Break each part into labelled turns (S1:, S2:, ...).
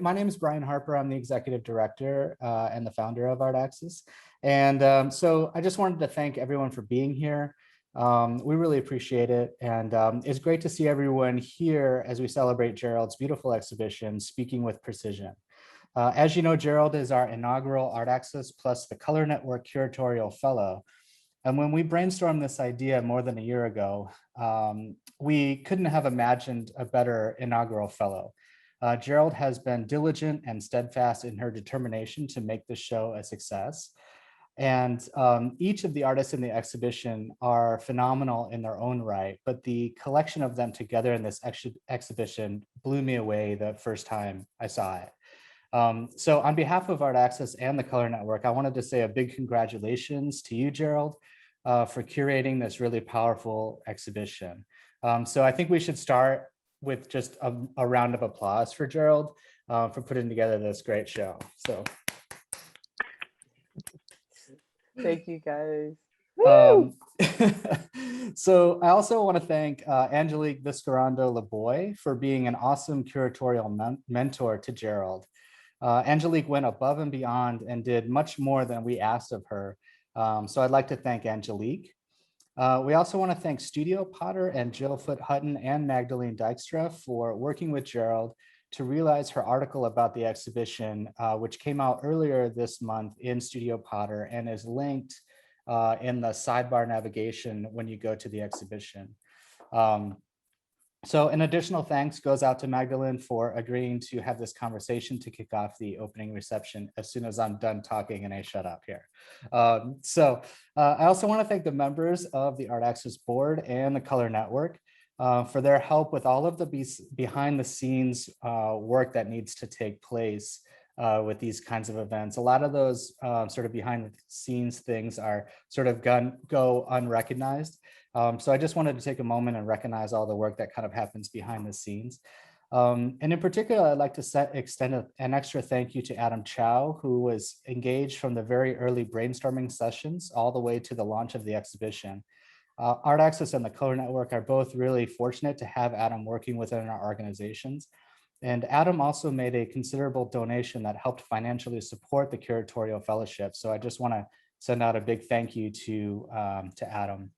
S1: my name is Brian Harper. I'm the executive director and the founder of Artaxis. And so I just wanted to thank everyone for being here. We really appreciate it. And it's great to see everyone here as we celebrate Gerald's beautiful exhibition, Speaking with Precision. As you know, Gerald is our inaugural Artaxis plus the Color Network Curatorial Fellow. And when we brainstormed this idea more than a year ago, we couldn't have imagined a better inaugural fellow. Gerald has been diligent and steadfast in her determination to make this show a success. And each of the artists in the exhibition are phenomenal in their own right, but the collection of them together in this exhibition blew me away the first time I saw it. So on behalf of Artaxis and the Color Network, I wanted to say a big congratulations to you, Gerald, for curating this really powerful exhibition. So I think we should start with just a round of applause for Gerald for putting together this great show. So.
S2: Thank you, guys.
S1: So I also want to thank Angelique Viscarando-Laboy for being an awesome curatorial mentor to Gerald. Angelique went above and beyond and did much more than we asked of her. So I'd like to thank Angelique. We also want to thank Studio Potter and Jill Foote-Hutton and Magdalene Dykstra for working with Gerald to realize her article about the exhibition, which came out earlier this month in Studio Potter and is linked in the sidebar navigation when you go to the exhibition. So an additional thanks goes out to Magdalene for agreeing to have this conversation to kick off the opening reception as soon as I'm done talking and I shut up here. I also want to thank the members of the Artaxis board and the Color Network for their help with all of the behind the scenes work that needs to take place with these kinds of events. A lot of those sort of behind the scenes things are sort of go unrecognized. So I just wanted to take a moment and recognize all the work that kind of happens behind the scenes. And in particular, I'd like to extend an extra thank you to Adam Chow, who was engaged from the very early brainstorming sessions all the way to the launch of the exhibition. Artaxis and the Color Network are both really fortunate to have Adam working within our organizations. And Adam also made a considerable donation that helped financially support the Curatorial Fellowship. So I just want to send out a big thank you to Adam.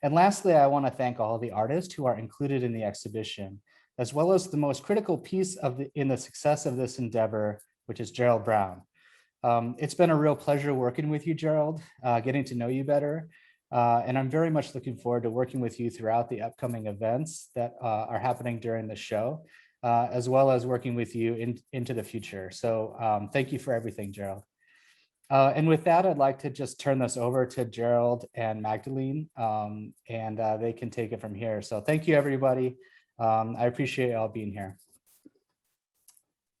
S1: And lastly, I want to thank all the artists who are included in the exhibition, as well as the most critical piece in the success of this endeavor, which is Gerald Brown. It's been a real pleasure working with you, Gerald, getting to know you better. And I'm very much looking forward to working with you throughout the upcoming events that are happening during the show, as well as working with you into the future. So thank you for everything, Gerald. And with that, I'd like to just turn this over to Gerald and Magdalene, and they can take it from here. So thank you, everybody. I appreciate y'all being here.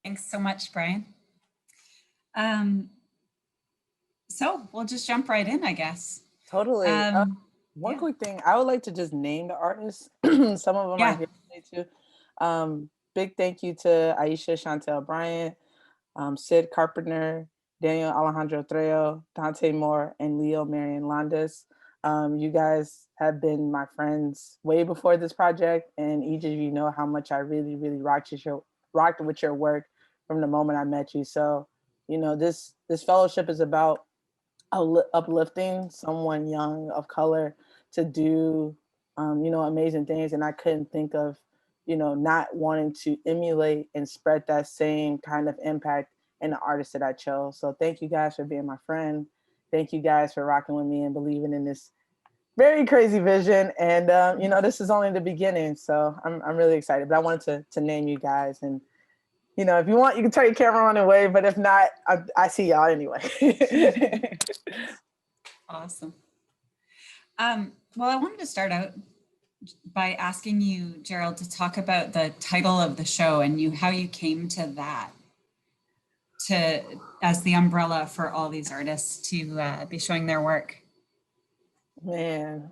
S3: Thanks so much, Brian. So we'll just jump right in, I guess.
S2: Totally. One quick thing, I would like to just name the artists. Some of them are here today too. Big thank you to Aisha Chantal Bryant, Syd Carpenter, Daniel Alejandro Trejo, Donte J, and Leonor Marion-Landais. You guys have been my friends way before this project, and each of you know how much I really, really rocked with your work from the moment I met you. So, you know, this fellowship is about uplifting someone young of color to do, you know, amazing things. And I couldn't think of, you know, not wanting to emulate and spread that same kind of impact in the artists that I chose. So thank you guys for being my friend. Thank you guys for rocking with me and believing in this very crazy vision. And, you know, this is only the beginning. So I'm really excited, but I wanted to name you guys. And, you know, if you want, you can turn your camera on and wave, but if not, I see y'all anyway.
S3: Awesome. Well, I wanted to start out by asking you, Gerald, to talk about the title of the show and how you came to that as the umbrella for all these artists to be showing their work.
S2: Man,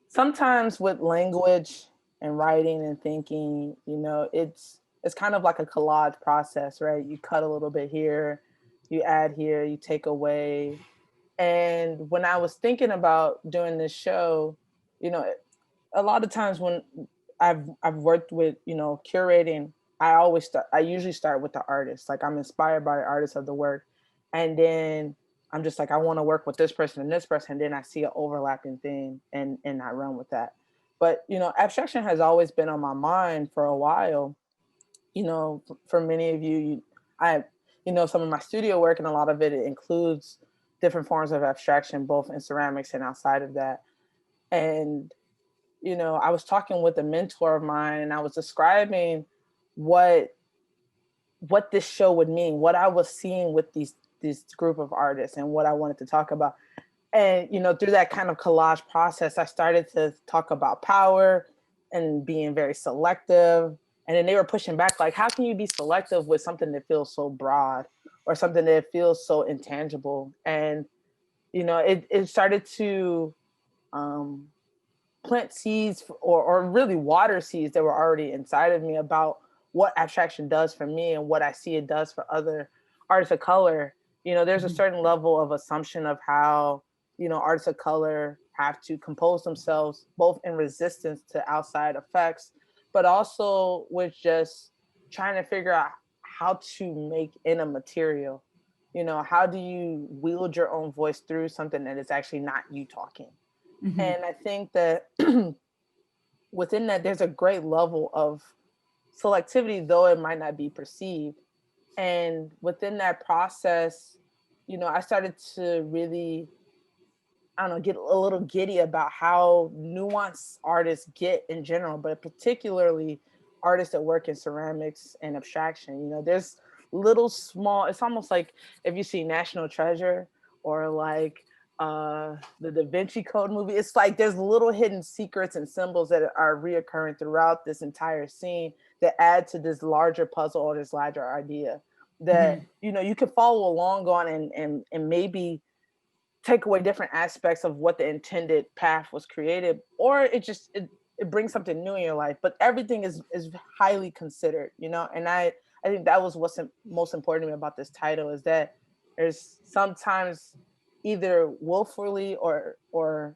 S2: sometimes with language and writing and thinking, you know, it's kind of like a collage process, right? You cut a little bit here, you add here, you take away. And when I was thinking about doing this show, you know, a lot of times when I've worked with, you know, curating. I usually start with the artist. Like I'm inspired by the artist of the work. And then I'm just like, I want to work with this person and this person. And then I see an overlapping thing and I run with that. But, you know, abstraction has always been on my mind for a while. You know, for many of you, you know, some of my studio work and a lot of it includes different forms of abstraction, both in ceramics and outside of that. And, you know, I was talking with a mentor of mine and I was describing what this show would mean, what I was seeing with this group of artists and what I wanted to talk about. And, you know, through that kind of collage process, I started to talk about power and being very selective. And then they were pushing back, like, how can you be selective with something that feels so broad or something that feels so intangible? And, you know, it started to plant seeds or really water seeds that were already inside of me about what abstraction does for me and what I see it does for other artists of color. You know, there's a certain level of assumption of how, you know, artists of color have to compose themselves both in resistance to outside effects, but also with just trying to figure out how to make in a material. You know, how do you wield your own voice through something that is actually not you talking?
S3: Mm-hmm.
S2: And I think that within that, there's a great level of selectivity, though it might not be perceived. And within that process, you know, I started to really, I don't know, get a little giddy about how nuanced artists get in general, but particularly artists that work in ceramics and abstraction. You know, there's little small, it's almost like if you see National Treasure or like the Da Vinci Code movie, it's like there's little hidden secrets and symbols that are reoccurring throughout this entire scene that add to this larger puzzle or this larger idea that, you know, you can follow along on and maybe take away different aspects of what the intended path was created, or it brings something new in your life. But everything is highly considered, you know. And I think that was what's most important to me about this title, is that there's sometimes either willfully or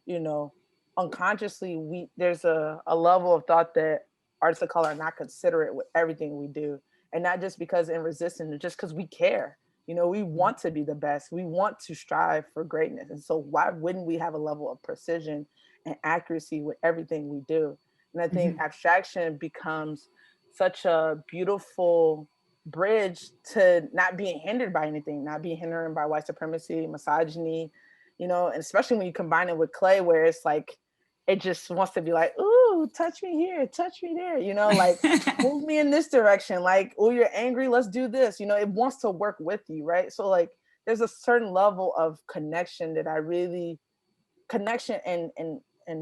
S2: you know, unconsciously, there's a level of thought that artists of color are not considerate with everything we do, and not just because in resistance, just because we care. You know, we want to be the best. We want to strive for greatness. And so why wouldn't we have a level of precision and accuracy with everything we do? And I think abstraction becomes such a beautiful bridge to not being hindered by anything, not being hindered by white supremacy, misogyny, you know, and especially when you combine it with clay, where it's like, it just wants to be like, ooh, touch me here, touch me there, you know, like move me in this direction. Like, oh, you're angry, let's do this. You know, it wants to work with you, right? So like, there's a certain level of connection that I really, connection and I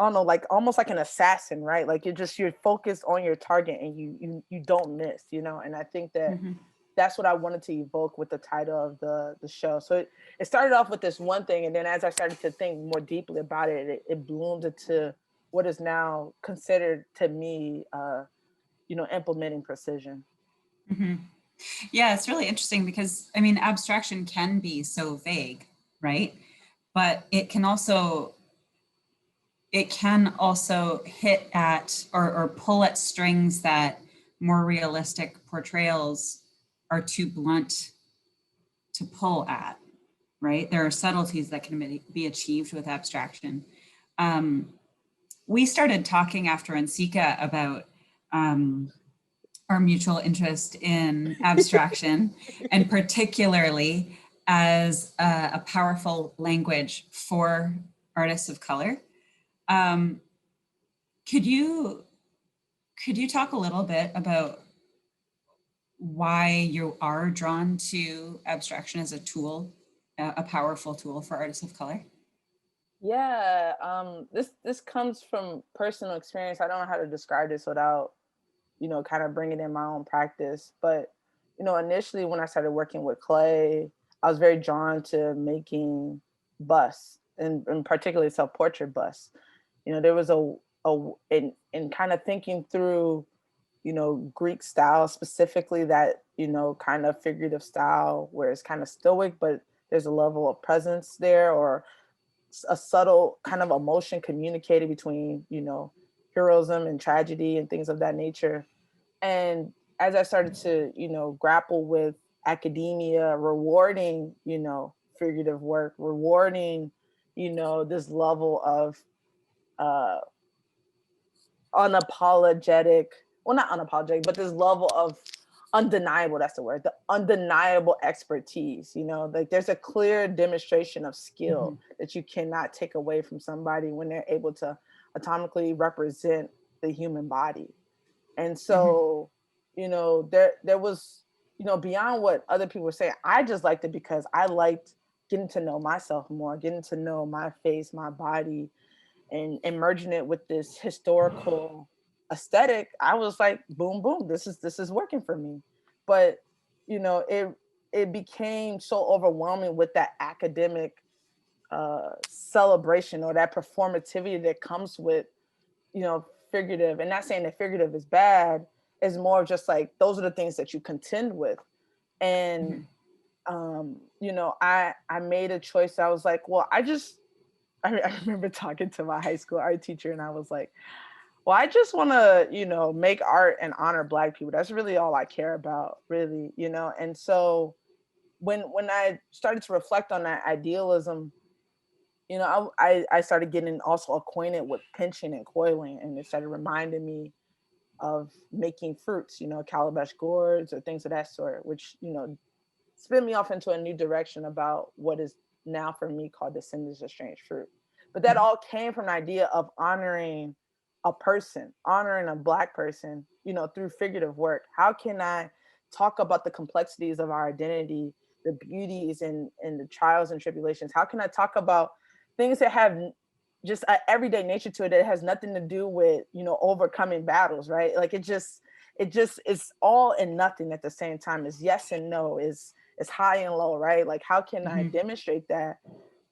S2: don't know, like almost like an assassin, right? Like you're focused on your target and you don't miss, you know. And I think that that's what I wanted to evoke with the title of the show. So it started off with this one thing, and then as I started to think more deeply about it, it bloomed into what is now considered to me, you know, implementing precision.
S3: Yeah, it's really interesting because, I mean, abstraction can be so vague, right? But it can also hit at or pull at strings that more realistic portrayals are too blunt to pull at, right? There are subtleties that can be achieved with abstraction. We started talking after Nsika about our mutual interest in abstraction, and particularly as a powerful language for artists of color. Could you talk a little bit about why you are drawn to abstraction as a tool, a powerful tool for artists of color?
S2: Yeah, this comes from personal experience. I don't know how to describe this without, you know, kind of bringing in my own practice. But, you know, initially when I started working with clay, I was very drawn to making busts, and particularly self-portrait busts. You know, there was in kind of thinking through, you know, Greek style specifically, that, you know, kind of figurative style where it's kind of stoic, but there's a level of presence there, or a subtle kind of emotion communicated between, you know, heroism and tragedy and things of that nature. And as I started to, grapple with academia rewarding, figurative work, rewarding, this level of unapologetic, well, not unapologetic, but this level of undeniable, that's the word, the undeniable expertise, like there's a clear demonstration of skill that you cannot take away from somebody when they're able to atomically represent the human body. And so, there was, beyond what other people were saying, I just liked it because I liked getting to know myself more, getting to know my face, my body, and merging it with this historical aesthetic. I was like, boom, boom, this is working for me. But, it became so overwhelming with that academic celebration or that performativity that comes with, figurative, and not saying that figurative is bad, is more just like, those are the things that you contend with. And, I made a choice. I was like, well, I remember talking to my high school art teacher and I was like, well, I just want to, make art and honor Black people. That's really all I care about, really, And so when I started to reflect on that idealism, I started getting also acquainted with pinching and coiling, and it started reminding me of making fruits, calabash gourds or things of that sort, which, spin me off into a new direction about what is now for me called Descendants of Strange Fruit. But that all came from an idea of honoring a person, honoring a Black person, through figurative work. How can I talk about the complexities of our identity, the beauties and the trials and tribulations? How can I talk about things that have just an everyday nature to it that has nothing to do with, overcoming battles, right? Like it just it's all and nothing at the same time. Is yes and no, is high and low, right? Like how can I demonstrate that?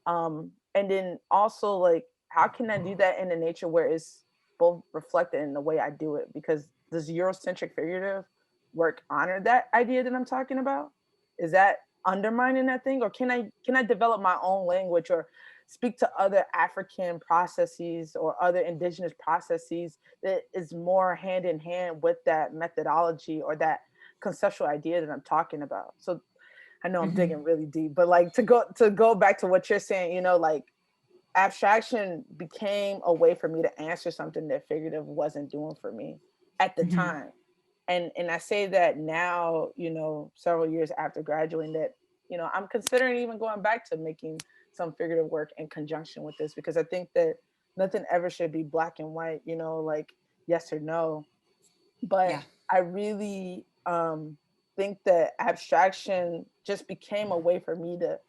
S2: And then also like, how can I do that in a nature where it's both reflected in the way I do it? Because does Eurocentric figurative work honor that idea that I'm talking about? Is that undermining that thing? Or can I develop my own language or speak to other African processes or other indigenous processes that is more hand in hand with that methodology or that conceptual idea that I'm talking about? So I know I'm digging really deep, but like to go back to what you're saying, like abstraction became a way for me to answer something that figurative wasn't doing for me at the time. And I say that now, several years after graduating, that, I'm considering even going back to making some figurative work in conjunction with this, because I think that nothing ever should be black and white, like yes or no. But I really think that abstraction just became a way for me to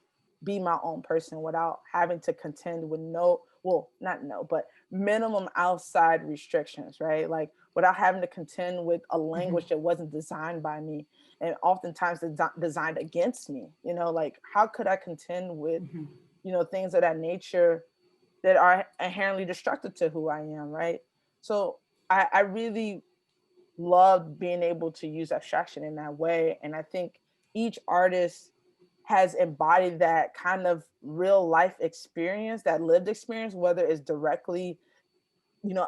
S2: be my own person without having to contend with minimum outside restrictions, right? Like without having to contend with a language that wasn't designed by me and oftentimes designed against me. Like how could I contend with, things of that nature that are inherently destructive to who I am, right? So I really love being able to use abstraction in that way. And I think each artist has embodied that kind of real life experience, that lived experience, whether it's directly,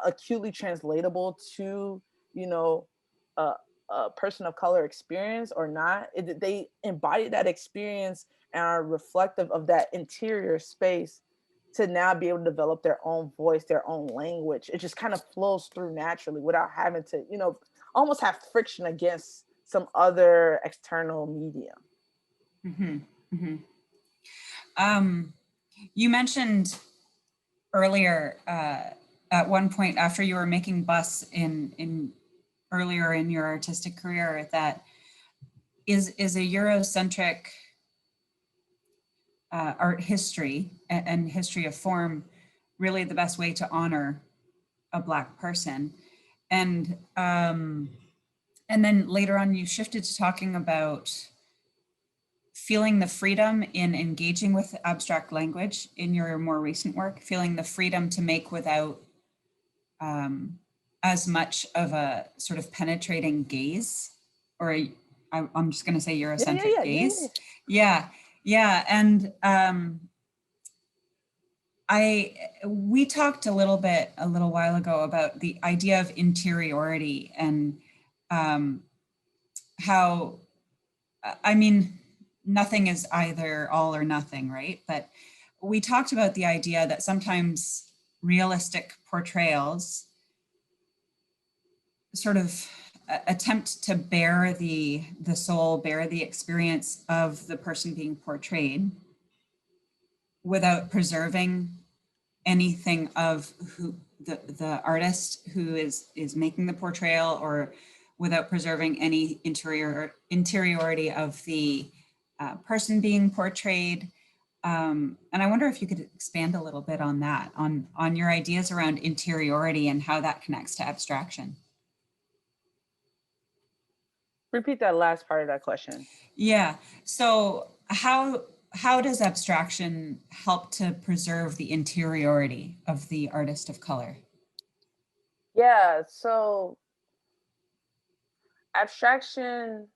S2: acutely translatable to, a person of color experience or not. They embody that experience and are reflective of that interior space to now be able to develop their own voice, their own language. It just kind of flows through naturally without having to, almost have friction against some other external medium.
S3: You mentioned earlier at one point after you were making busts in earlier in your artistic career that is a Eurocentric art history and history of form really the best way to honor a Black person. And then later on you shifted to talking about feeling the freedom in engaging with abstract language in your more recent work, feeling the freedom to make without as much of a sort of penetrating gaze, or I'm just going to say Eurocentric gaze. Yeah. And we talked a little while ago about the idea of interiority and how, I mean, nothing is either all or nothing, right? But we talked about the idea that sometimes realistic portrayals sort of attempt to bear the soul, bear the experience of the person being portrayed without preserving anything of who the artist who is making the portrayal, or without preserving any interiority of the person being portrayed. And I wonder if you could expand a little bit on that, on your ideas around interiority and how that connects to abstraction.
S2: Repeat that last part of that question.
S3: Yeah, so how does abstraction help to preserve the interiority of the artist of color?
S2: Yeah, so abstraction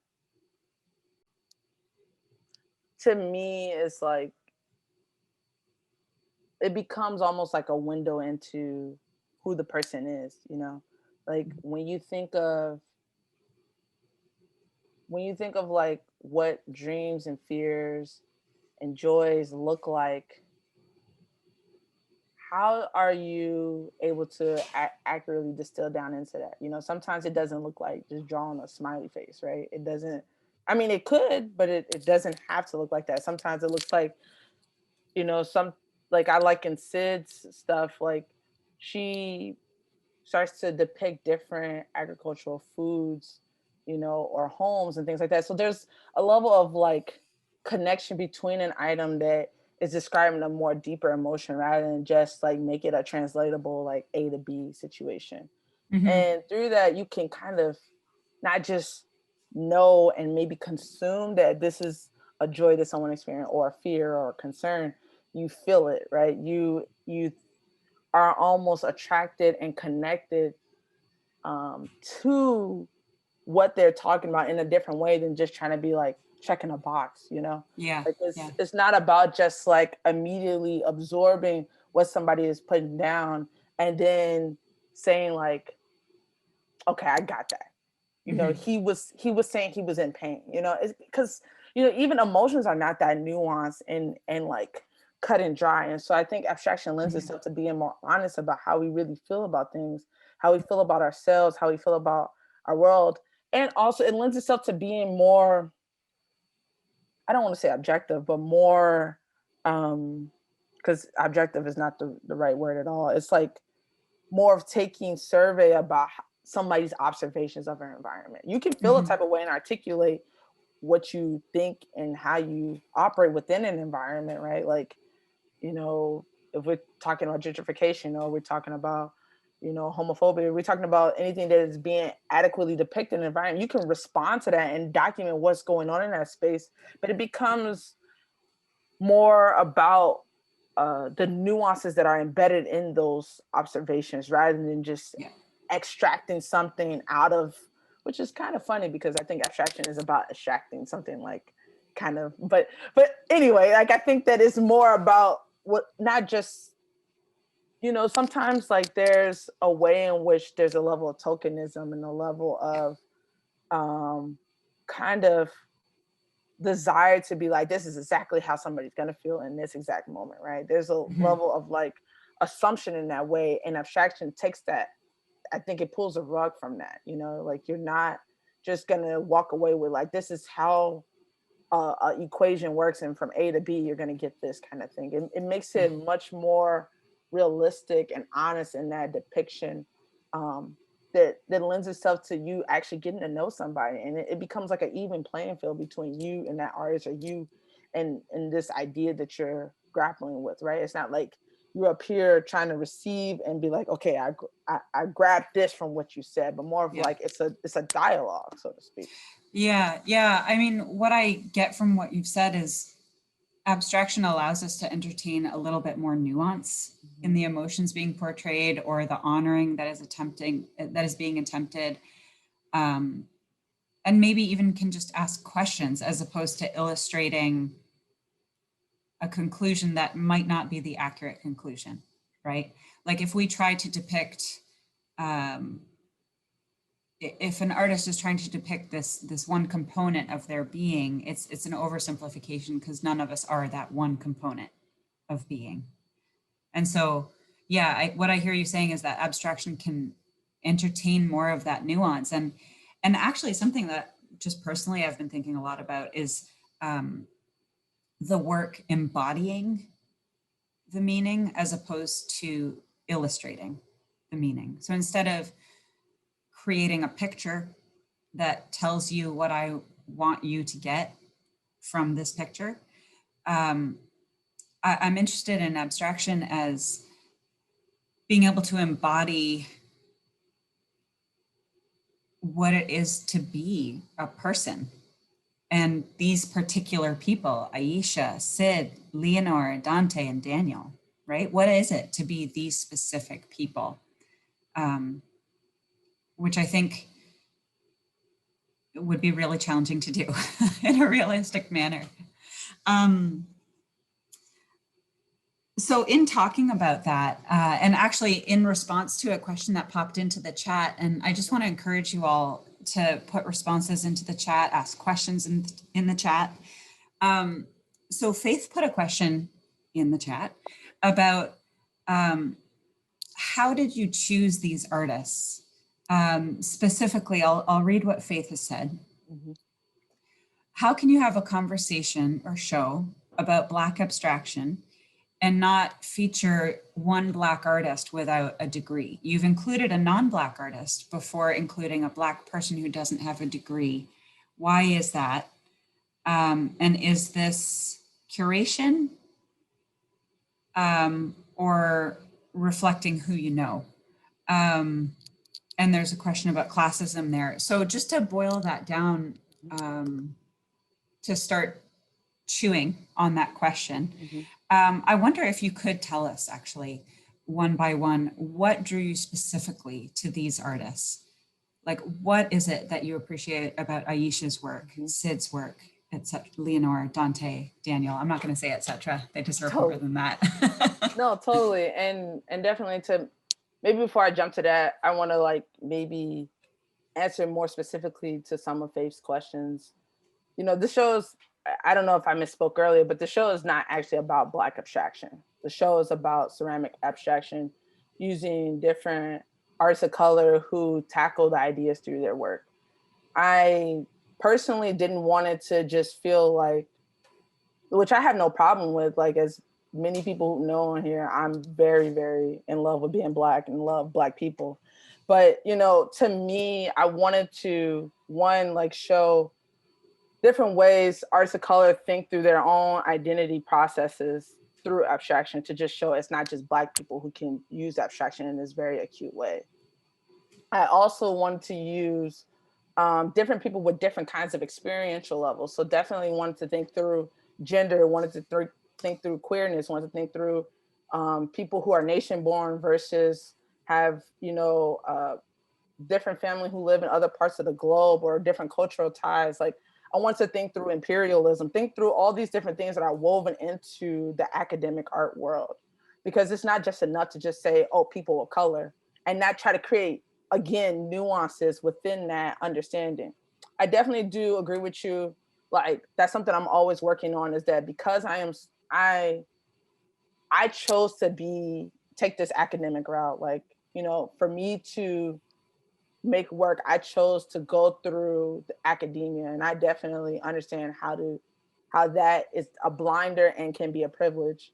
S2: to me is like, it becomes almost like a window into who the person is, you know? Like when you think of like what dreams and fears and joys look like, how are you able to accurately distill down into that? You know, sometimes it doesn't look like just drawing a smiley face, right? It doesn't, I mean, it could, but it doesn't have to look like that. Sometimes it looks like, you know, like I like in Syd's stuff, like she starts to depict different agricultural foods, you know, or homes and things like that. So there's a level of like connection between an item that is describing a more deeper emotion rather than just like make it a translatable like A to B situation.
S3: Mm-hmm.
S2: And through that, you can kind of not just know and maybe consume that this is a joy that someone experienced or a fear or a concern. You feel it, right? You are almost attracted and connected to what they're talking about in a different way than just trying to be like checking a box, you know?
S3: Yeah.
S2: Like it's not about just like immediately absorbing what somebody is putting down and then saying like, okay, I got that. You know, he was saying he was in pain, you know, it's because, you know, even emotions are not that nuanced and like cut and dry. And so I think abstraction lends itself to being more honest about how we really feel about things, how we feel about ourselves, how we feel about our world. And also it lends itself to being more, I don't want to say objective, but more, because objective is not the right word at all. It's like more of taking survey about somebody's observations of our environment. You can feel a type of way and articulate what you think and how you operate within an environment, right? Like, you know, if we're talking about gentrification or we're talking about, you know, homophobia, we're talking about anything that is being adequately depicted in the environment, you can respond to that and document what's going on in that space, but it becomes more about the nuances that are embedded in those observations rather than just extracting something out of, which is kind of funny because I think abstraction is about extracting something like kind of, but anyway, like I think that it's more about what, not just, you know, sometimes like there's a way in which there's a level of tokenism and a level of kind of desire to be like, this is exactly how somebody's going to feel in this exact moment, right? There's a level of like assumption in that way, and abstraction takes that, I think it pulls a rug from that, you know, like you're not just going to walk away with like, this is how an equation works and from A to B, you're going to get this kind of thing. It makes it much more realistic and honest in that depiction that lends itself to you actually getting to know somebody. And it becomes like an even playing field between you and that artist, or you and this idea that you're grappling with, right? It's not like you're up here trying to receive and be like, okay, I grabbed this from what you said, but more of like it's a dialogue, so to speak.
S3: Yeah. I mean, what I get from what you've said is abstraction allows us to entertain a little bit more nuance in the emotions being portrayed or the honoring that is being attempted. And maybe even can just ask questions as opposed to illustrating a conclusion that might not be the accurate conclusion, right? Like if we try to depict, if an artist is trying to depict this one component of their being, it's an oversimplification because none of us are that one component of being. And so, yeah, what I hear you saying is that abstraction can entertain more of that nuance. And actually something that just personally I've been thinking a lot about is the work embodying the meaning as opposed to illustrating the meaning. So instead of creating a picture that tells you what I want you to get from this picture, I'm interested in abstraction as being able to embody what it is to be a person. And these particular people, Aisha, Syd, Leonor, Donte, and Daniel, right? What is it to be these specific people? Which I think would be really challenging to do in a realistic manner. So in talking about that, and actually in response to a question that popped into the chat, and I just want to encourage you all to put responses into the chat, ask questions in the chat. So Faith put a question in the chat about how did you choose these artists? Specifically, I'll read what Faith has said. Mm-hmm. How can you have a conversation or show about Black abstraction and not feature one Black artist without a degree? You've included a non-Black artist before including a Black person who doesn't have a degree. Why is that? And is this curation or reflecting who you know? And there's a question about classism there. So just to boil that down, to start chewing on that question, I wonder if you could tell us actually, one by one, what drew you specifically to these artists? Like, what is it that you appreciate about Aisha's work, Syd's work, etc., Leonor, Donte, Daniel? I'm not going to say etc. They deserve more than that.
S2: No, totally. And definitely to, maybe before I jump to that, I want to like maybe answer more specifically to some of Faith's questions. You know, this show's, I don't know if I misspoke earlier, but the show is not actually about Black abstraction. The show is about ceramic abstraction using different artists of color who tackle the ideas through their work. I personally didn't want it to just feel like, which I have no problem with, like as many people who know on here, I'm very, very in love with being Black and love Black people. But, you know, to me, I wanted to, one, like show different ways artists of color think through their own identity processes through abstraction, to just show it's not just Black people who can use abstraction in this very acute way. I also wanted to use different people with different kinds of experiential levels. So definitely wanted to think through gender, wanted to think through queerness, wanted to think through people who are nation born versus have, you know, different family who live in other parts of the globe or different cultural ties. Like I want to think through imperialism, think through all these different things that are woven into the academic art world, because it's not just enough to just say, oh, people of color, and not try to create, again, nuances within that understanding. I definitely do agree with you. Like that's something I'm always working on, is that because I chose to take this academic route. Like, you know, for me to make work, I chose to go through the academia, and I definitely understand how that is a blinder and can be a privilege.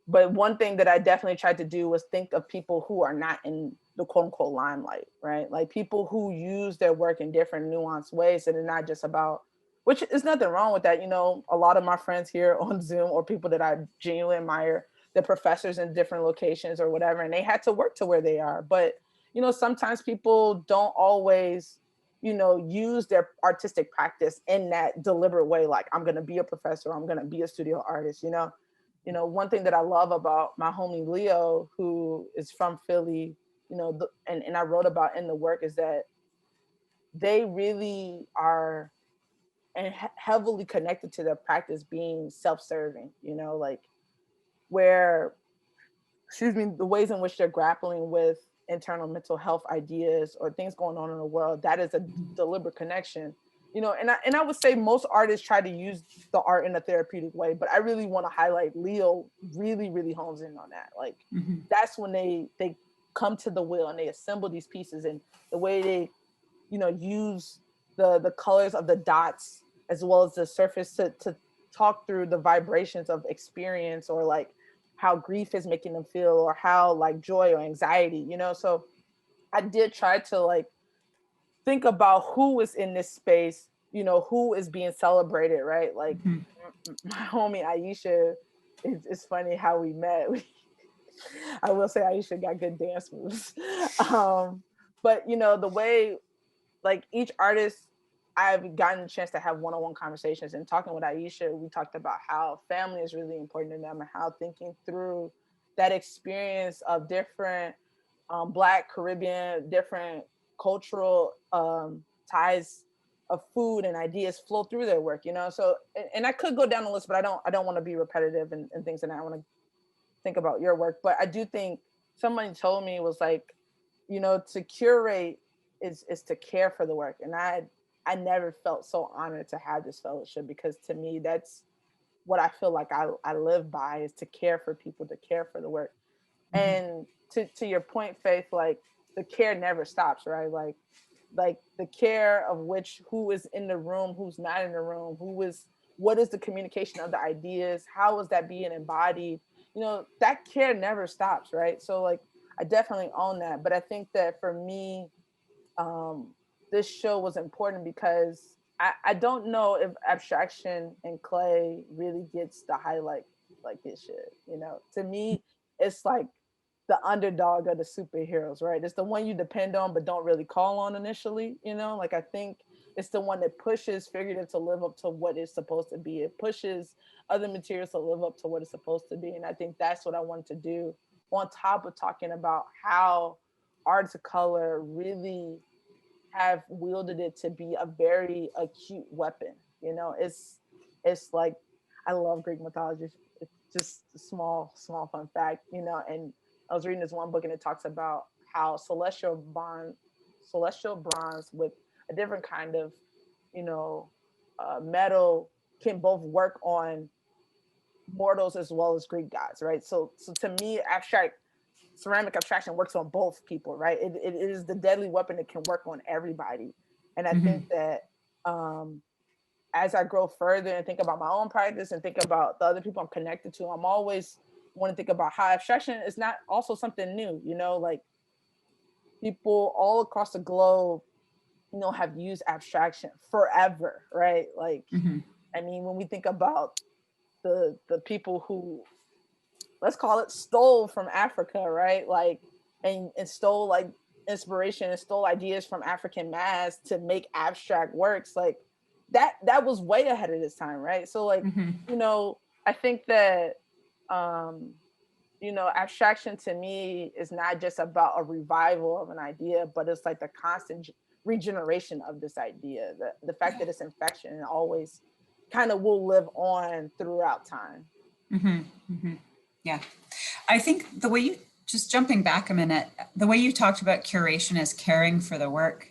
S2: But one thing that I definitely tried to do was think of people who are not in the quote unquote limelight, right? Like people who use their work in different nuanced ways, and it's not just about, which is nothing wrong with that. You know, a lot of my friends here on Zoom or people that I genuinely admire, the professors in different locations or whatever, and they had to work to where they are. But you know, sometimes people don't always, you know, use their artistic practice in that deliberate way. Like, I'm going to be a professor, I'm going to be a studio artist, you know. You know, one thing that I love about my homie Leo, who is from Philly, you know, and I wrote about in the work, is that they really are and heavily connected to their practice being self-serving, you know, like where, the ways in which they're grappling with internal mental health ideas or things going on in the world, that is a deliberate connection, you know. And I would say most artists try to use the art in a therapeutic way, but I really want to highlight Leo really, really hones in on that. Like that's when they come to the wheel and they assemble these pieces, and the way they, you know, use the colors of the dots as well as the surface to talk through the vibrations of experience, or like how grief is making them feel, or how like joy or anxiety, you know. So I did try to like think about who is in this space, you know, who is being celebrated, right? Like my homie Aisha, it's funny how we met. I will say Aisha got good dance moves. But you know, the way like each artist, I've gotten a chance to have one-on-one conversations, and talking with Aisha, we talked about how family is really important to them, and how thinking through that experience of different Black, Caribbean, different cultural ties of food and ideas flow through their work, you know. So, and I could go down the list, but I don't want to be repetitive and things, and I want to think about your work. But I do think somebody told me, was like, you know, to curate is to care for the work. And I never felt so honored to have this fellowship, because to me, that's what I feel like I live by, is to care for people, to care for the work. And to your point, Faith, like the care never stops, right? Like the care of who is in the room, who's not in the room, what is the communication of the ideas, how is that being embodied? You know, that care never stops, right? So like I definitely own that. But I think that for me, this show was important because I don't know if abstraction and clay really gets the highlight like it should. You know, to me, it's like the underdog of the superheroes, right? It's the one you depend on but don't really call on initially, you know? Like I think it's the one that pushes figurative to live up to what it's supposed to be. It pushes other materials to live up to what it's supposed to be. And I think that's what I wanted to do, on top of talking about how artists of color really have wielded it to be a very acute weapon. You know, it's like, I love Greek mythology. It's just a small fun fact, you know. And I was reading this one book, and it talks about how celestial bronze with a different kind of, you know, metal can both work on mortals as well as Greek gods, right? So to me, ceramic abstraction works on both people, right? It is the deadly weapon that can work on everybody. And I think that as I grow further and think about my own practice and think about the other people I'm connected to, I'm always want to think about how abstraction is not also something new, you know, like people all across the globe, you know, have used abstraction forever, right? Like, I mean, when we think about the people who, let's call it, stole from Africa, right? Like, and stole like inspiration and stole ideas from African mass to make abstract works, like that was way ahead of this time, right? So like, you know, I think that you know, abstraction to me is not just about a revival of an idea, but it's like the constant regeneration of this idea, the fact that it's infection and always kind of will live on throughout time.
S3: Yeah, I think the way you, just jumping back a minute, the way you talked about curation as caring for the work,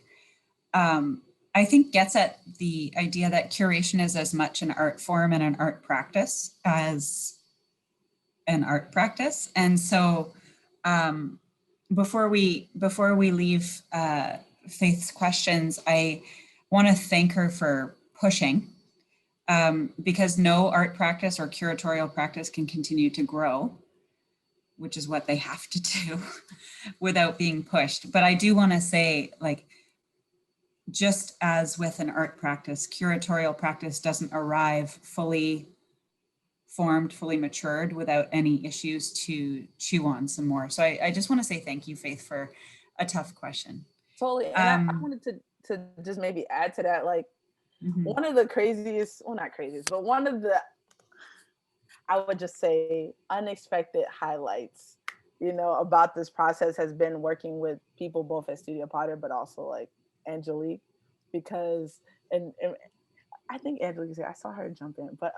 S3: I think gets at the idea that curation is as much an art form and an art practice as an art practice. And so before we leave Faith's questions, I want to thank her for pushing, because no art practice or curatorial practice can continue to grow, which is what they have to do without being pushed. But I do want to say, like, just as with an art practice, curatorial practice doesn't arrive fully formed, fully matured without any issues to chew on some more. So I just want to say thank you, Faith, for a tough question.
S2: Totally. And I wanted to just maybe add to that, like, one of the craziest, well, not craziest, but one of the, I would just say, unexpected highlights, you know, about this process has been working with people both at Studio Potter, but also like Angelique, because, and I think Angelique, I saw her jump in, but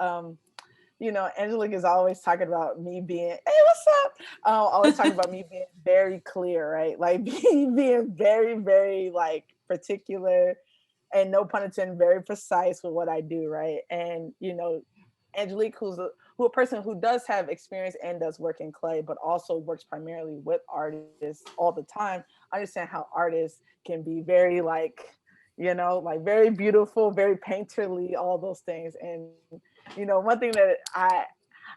S2: you know, Angelique is always talking about me being, hey, what's up? Always talking about me being very clear, right? Like being very, very like particular and no pun intended, very precise with what I do, right? And you know, Angelique, who's a person who does have experience and does work in clay, but also works primarily with artists all the time. I understand how artists can be very like, you know, like very beautiful, very painterly, all those things. And you know, one thing that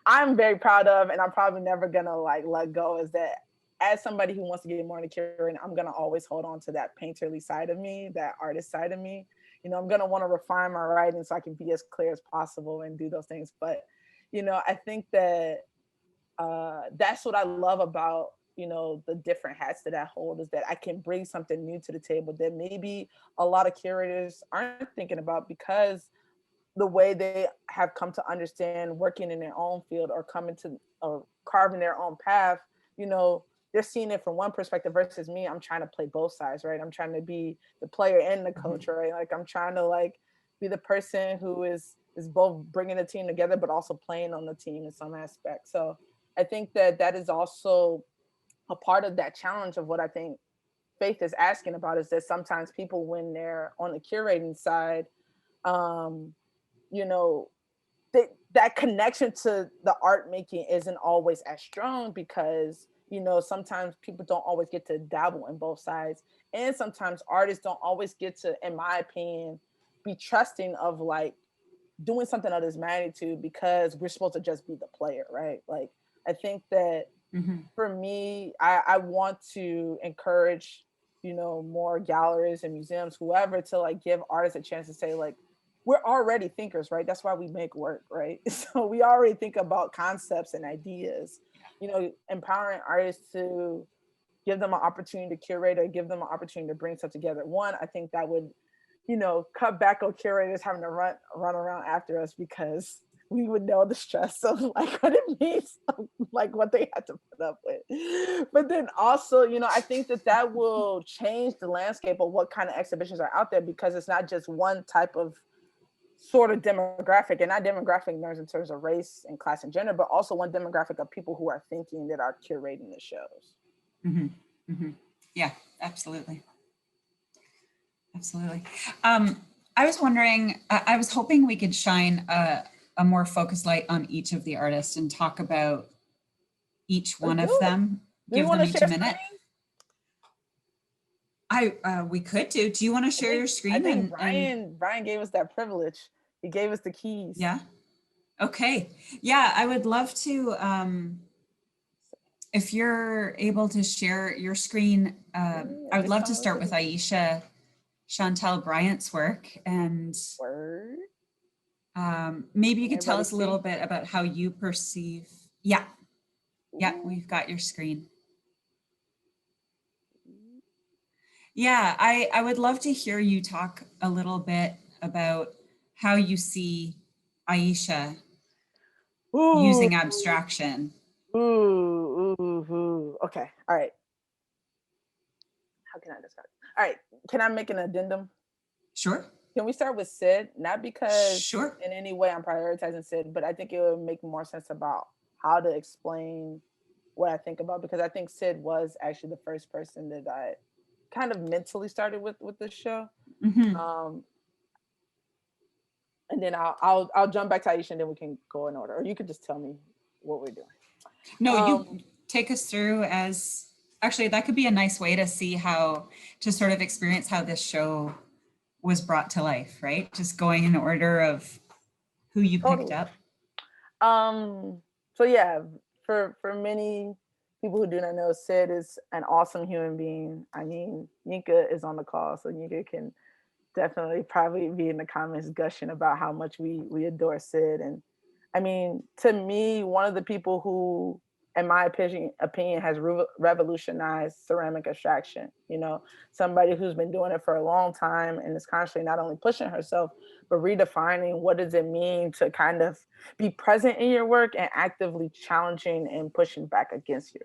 S2: I'm very proud of, and I'm probably never gonna like let go, is that as somebody who wants to get more into curating, I'm gonna always hold on to that painterly side of me, that artist side of me. You know, I'm gonna want to refine my writing so I can be as clear as possible and do those things. But you know, I think that that's what I love about, you know, the different hats that I hold, is that I can bring something new to the table that maybe a lot of curators aren't thinking about, because the way they have come to understand working in their own field or coming to or carving their own path, you know, they're seeing it from one perspective versus me. I'm trying to play both sides, right? I'm trying to be the player and the coach, right? Like I'm trying to like be the person who is both bringing the team together, but also playing on the team in some aspect. So I think that that is also a part of that challenge of what I think Faith is asking about, is that sometimes people, when they're on the curating side, you know, that connection to the art making isn't always as strong, because you know, sometimes people don't always get to dabble in both sides, and sometimes artists don't always get to, in my opinion, be trusting of like doing something of this magnitude, because we're supposed to just be the player, right? Like I think that for me, I want to encourage, you know, more galleries and museums, whoever, to like give artists a chance to say like, we're already thinkers, right? That's why we make work, right? So we already think about concepts and ideas, you know, empowering artists to give them an opportunity to curate or give them an opportunity to bring stuff together. One, I think that would, you know, cut back on curators having to run around after us, because we would know the stress of like what it means, like what they had to put up with. But then also, you know, I think that that will change the landscape of what kind of exhibitions are out there, because it's not just one type of sort of demographic, and not demographic in terms of race and class and gender, but also one demographic of people who are thinking, that are curating the shows.
S3: Yeah, absolutely. Absolutely. I was wondering, I was hoping we could shine a more focused light on each of the artists and talk about each one of them.
S2: Do you want to share a minute?
S3: We could do. Do you want to share your screen?
S2: I think Brian gave us that privilege. He gave us the keys.
S3: Yeah. Okay. Yeah, I would love to, if you're able to share your screen, I would love to start with Aisha Chantal Bryant's work, and maybe you could tell us a little bit about how you perceive. Yeah. Yeah, we've got your screen. Yeah, I would love to hear you talk a little bit about how you see Aisha using abstraction.
S2: Okay. All right. How can I describe it? All right. Can I make an addendum?
S3: Sure.
S2: Can we start with Syd? Not because
S3: sure.
S2: in any way I'm prioritizing Syd, but I think it would make more sense about how to explain what I think about, because I think Syd was actually the first person that I kind of mentally started with the show. And then I'll jump back to Aisha, and then we can go in order, or you could just tell me what we're doing.
S3: No, you take us through as, actually that could be a nice way to see how, to sort of experience how this show was brought to life, right? Just going in order of who you picked up.
S2: So yeah, for many people who do not know, Syd is an awesome human being. I mean, Yinka is on the call, so Yinka can definitely probably be in the comments gushing about how much we adore Syd. And I mean, to me, one of the people who, in my opinion, has revolutionized ceramic abstraction. You know, somebody who's been doing it for a long time and is constantly not only pushing herself, but redefining what does it mean to kind of be present in your work and actively challenging and pushing back against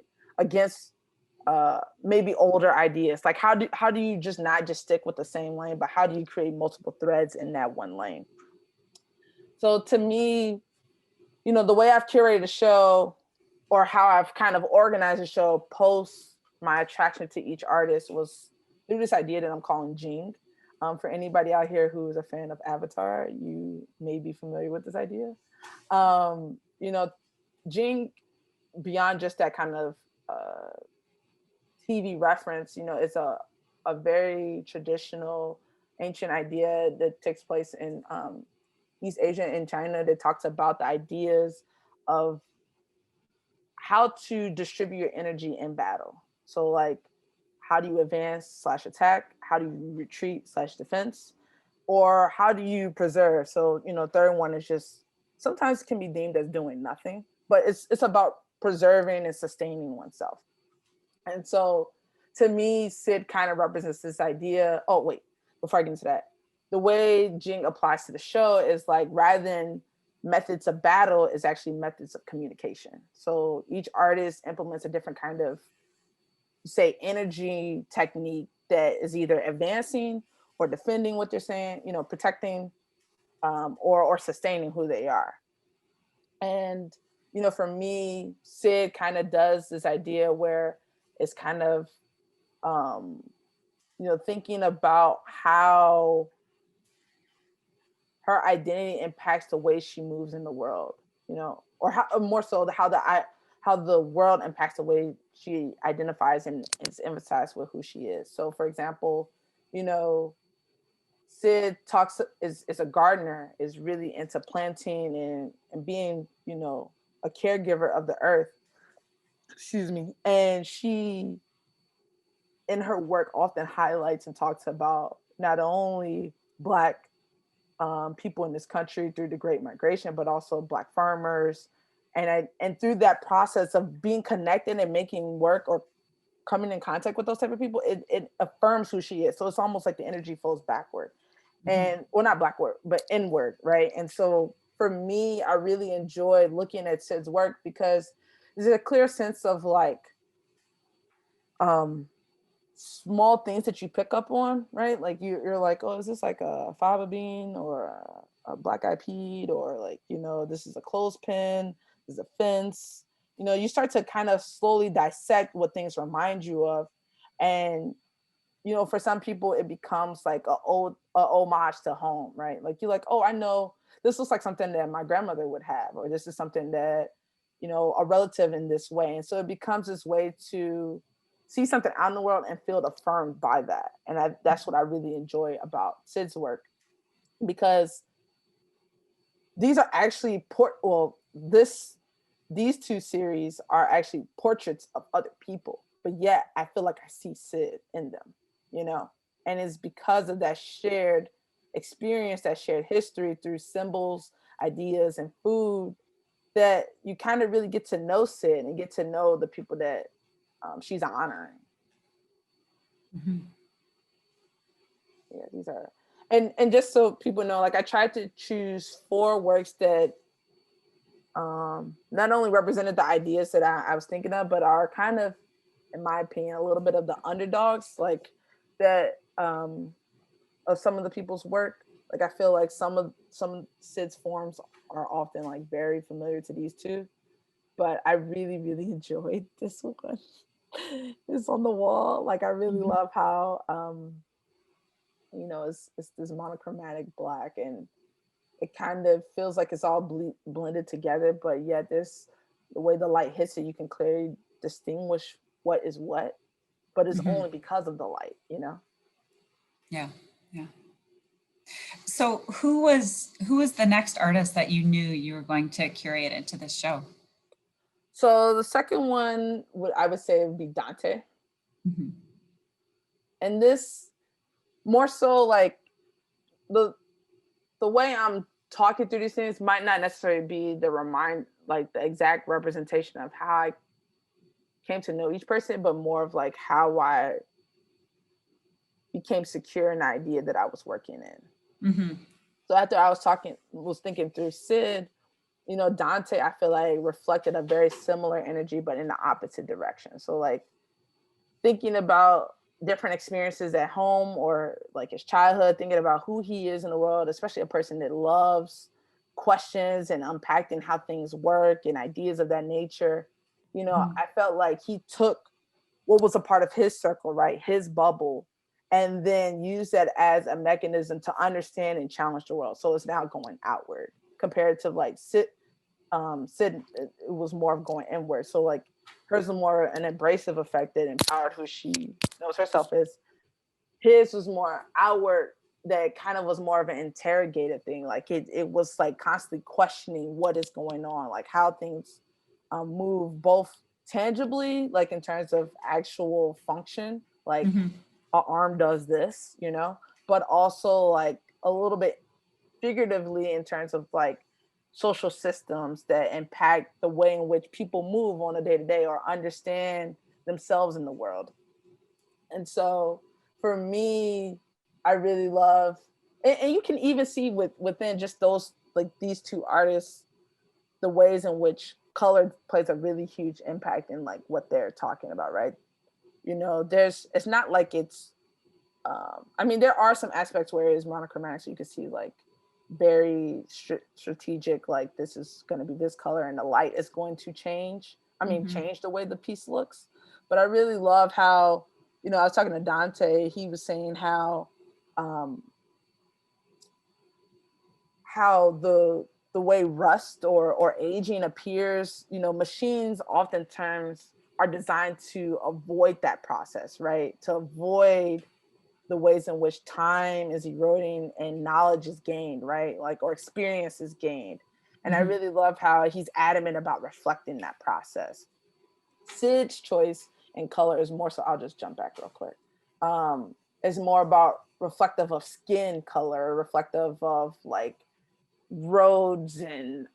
S2: maybe older ideas. Like how do you just not just stick with the same lane, but how do you create multiple threads in that one lane? So to me, you know, the way I've curated a show or how I've kind of organized a show post my attraction to each artist was through this idea that I'm calling Jing. For anybody out here who is a fan of Avatar, you may be familiar with this idea. You know, Jing, beyond just that kind of TV reference, you know, it's a very traditional, ancient idea that takes place in East Asia and China that talks about the ideas of how to distribute your energy in battle. So like, how do you advance / attack? How do you retreat / defense? Or how do you preserve? So, you know, third one is just sometimes can be deemed as doing nothing, but it's about preserving and sustaining oneself. And so to me, Syd kind of represents this idea. Oh, wait, before I get into that, the way Jing applies to the show is like, rather than methods of battle, is actually methods of communication. So each artist implements a different kind of, say, energy technique that is either advancing or defending what they're saying, you know, protecting or sustaining who they are. And, you know, for me, Syd kind of does this idea where it's kind of, you know, thinking about how her identity impacts the way she moves in the world, you know, or how, or more so how the world impacts the way she identifies and is emphasized with who she is. So for example, you know, Syd is a gardener, is really into planting and being, you know, a caregiver of the earth. Excuse me. And she, in her work, often highlights and talks about not only Black people in this country through the Great Migration, but also Black farmers. And through that process of being connected and making work or coming in contact with those type of people, it affirms who she is. So it's almost like the energy flows backward. And well, not backward, but inward, right? And so for me, I really enjoyed looking at Syd's work because there's a clear sense of like small things that you pick up on, right? Like you're like, oh, is this like a fava bean or a black-eyed peas, or like, you know, this is a clothespin, this is a fence. You know, you start to kind of slowly dissect what things remind you of. And you know, for some people, it becomes like a homage to home, right? Like you're like, oh, I know this looks like something that my grandmother would have, or this is something that, you know, a relative in this way. And so it becomes this way to see something out in the world and feel affirmed by that. And that's what I really enjoy about Syd's work, because these are actually these two series are actually portraits of other people, but yet I feel like I see Syd in them, you know, and it's because of that shared experience, that shared history through symbols, ideas, and food, that you kind of really get to know Syd and get to know the people that she's honoring.
S3: Mm-hmm.
S2: Yeah, these are, and just so people know, like I tried to choose 4 works that not only represented the ideas that I was thinking of, but are kind of, in my opinion, a little bit of the underdogs, like that of some of the people's work. Like I feel like some Syd's forms are often like very familiar to these two, but I really, really enjoyed this one. It's on the wall. Like I really love how you know, it's this monochromatic black, and it kind of feels like it's all blended together, but yet there's the way the light hits it, you can clearly distinguish what is what, but it's only because of the light, you know?
S3: Yeah, yeah. So who was the next artist that you knew you were going to curate into this show?
S2: So the second one I would say would be Donte.
S3: Mm-hmm.
S2: And this more so like the way I'm talking through these things might not necessarily be the exact representation of how I came to know each person, but more of like how I became secure in the idea that I was working in.
S3: Mm-hmm.
S2: So after I was thinking through Syd, you know, Donte, I feel like reflected a very similar energy, but in the opposite direction. So like thinking about different experiences at home or like his childhood, thinking about who he is in the world, especially a person that loves questions and unpacking how things work and ideas of that nature, you know, I felt like he took what was a part of his circle, right, his bubble, and then used that as a mechanism to understand and challenge the world. So it's now going outward compared to like Syd, it was more of going inward. So like hers was more an abrasive effect that empowered who she knows herself is. His was more outward, that kind of was more of an interrogative thing. Like it was like constantly questioning what is going on, like how things move both tangibly, like in terms of actual function, like an arm does this, you know, but also like a little bit figuratively in terms of like social systems that impact the way in which people move on a day-to-day or understand themselves in the world. And so for me, I really love, and you can even see within just those, like these two artists, the ways in which color plays a really huge impact in like what they're talking about, right? You know, it's not like it's, I mean, there are some aspects where it is monochromatic, so you can see like very strategic, like this is going to be this color and the light is going to change. I mean, change the way the piece looks. But I really love how, you know, I was talking to Donte, he was saying how the way rust or aging appears, you know, machines oftentimes are designed to avoid that process, right? To avoid the ways in which time is eroding and knowledge is gained, right? Like, or experience is gained. And I really love how he's adamant about reflecting that process. Syd's choice in color is more so, I'll just jump back real quick. Is more about reflective of skin color, reflective of like roads and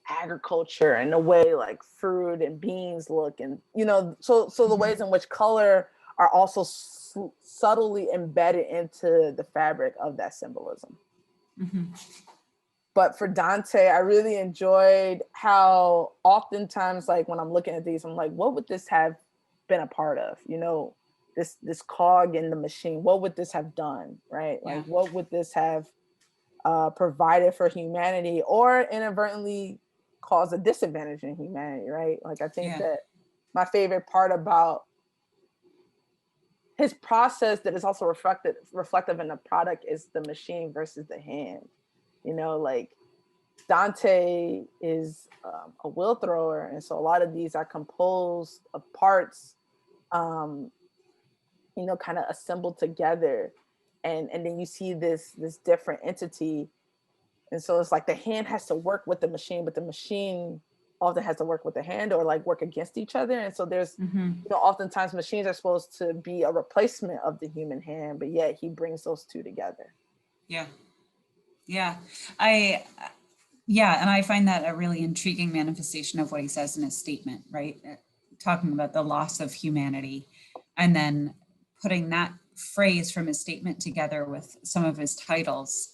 S2: agriculture and the way like fruit and beans look, and you know, so the ways in which color are also subtly embedded into the fabric of that symbolism. But for Donte, I really enjoyed how oftentimes, like when I'm looking at these, I'm like, what would this have been a part of? You know, this cog in the machine, what would this have done, right? Like, what would this have provided for humanity, or inadvertently cause a disadvantage in humanity, right? Like, I think that my favorite part about his process that is also reflective in the product is the machine versus the hand. You know, like Donte is a wheel thrower, and so a lot of these are composed of parts, you know, kind of assembled together, and then you see this different entity, and so it's like the hand has to work with the machine, but the machine often has to work with the hand or like work against each other. And so there's, you know, oftentimes machines are supposed to be a replacement of the human hand, but yet he brings those two together.
S3: Yeah. And I find that a really intriguing manifestation of what he says in his statement, right? Talking about the loss of humanity, and then putting that phrase from his statement together with some of his titles.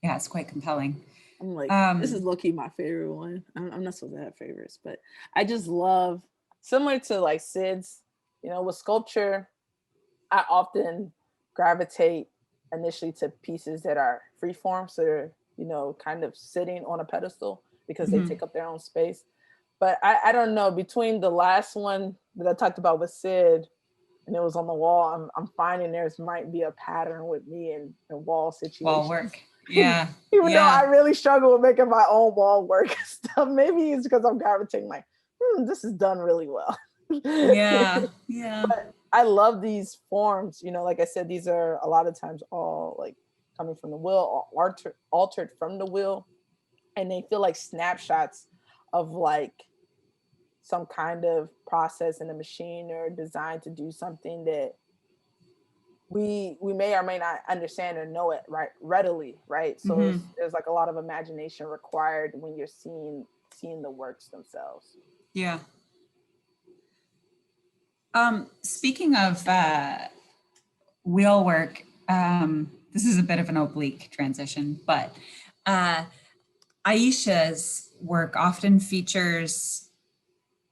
S3: It's quite compelling.
S2: I'm like, this is low-key my favorite one. I'm not supposed to have favorites, but I just love, similar to like Syd's, you know, with sculpture, I often gravitate initially to pieces that are freeform, so they're, you know, kind of sitting on a pedestal because they take up their own space. But I don't know, between the last one that I talked about with Syd, and it was on the wall, I'm finding there's might be a pattern with me in wall situations.
S3: Wall work. Yeah.
S2: Even though I really struggle with making my own wall work stuff. Maybe it's because I'm gravitating like, this is done really well.
S3: Yeah.
S2: But I love these forms, you know, like I said, these are a lot of times all like coming from the wheel or altered from the wheel. And they feel like snapshots of like some kind of process in a machine or designed to do something that we may or may not understand or know it readily, right? So there's like a lot of imagination required when you're seeing the works themselves.
S3: Yeah. Speaking of wheel work, this is a bit of an oblique transition, but Aisha's work often features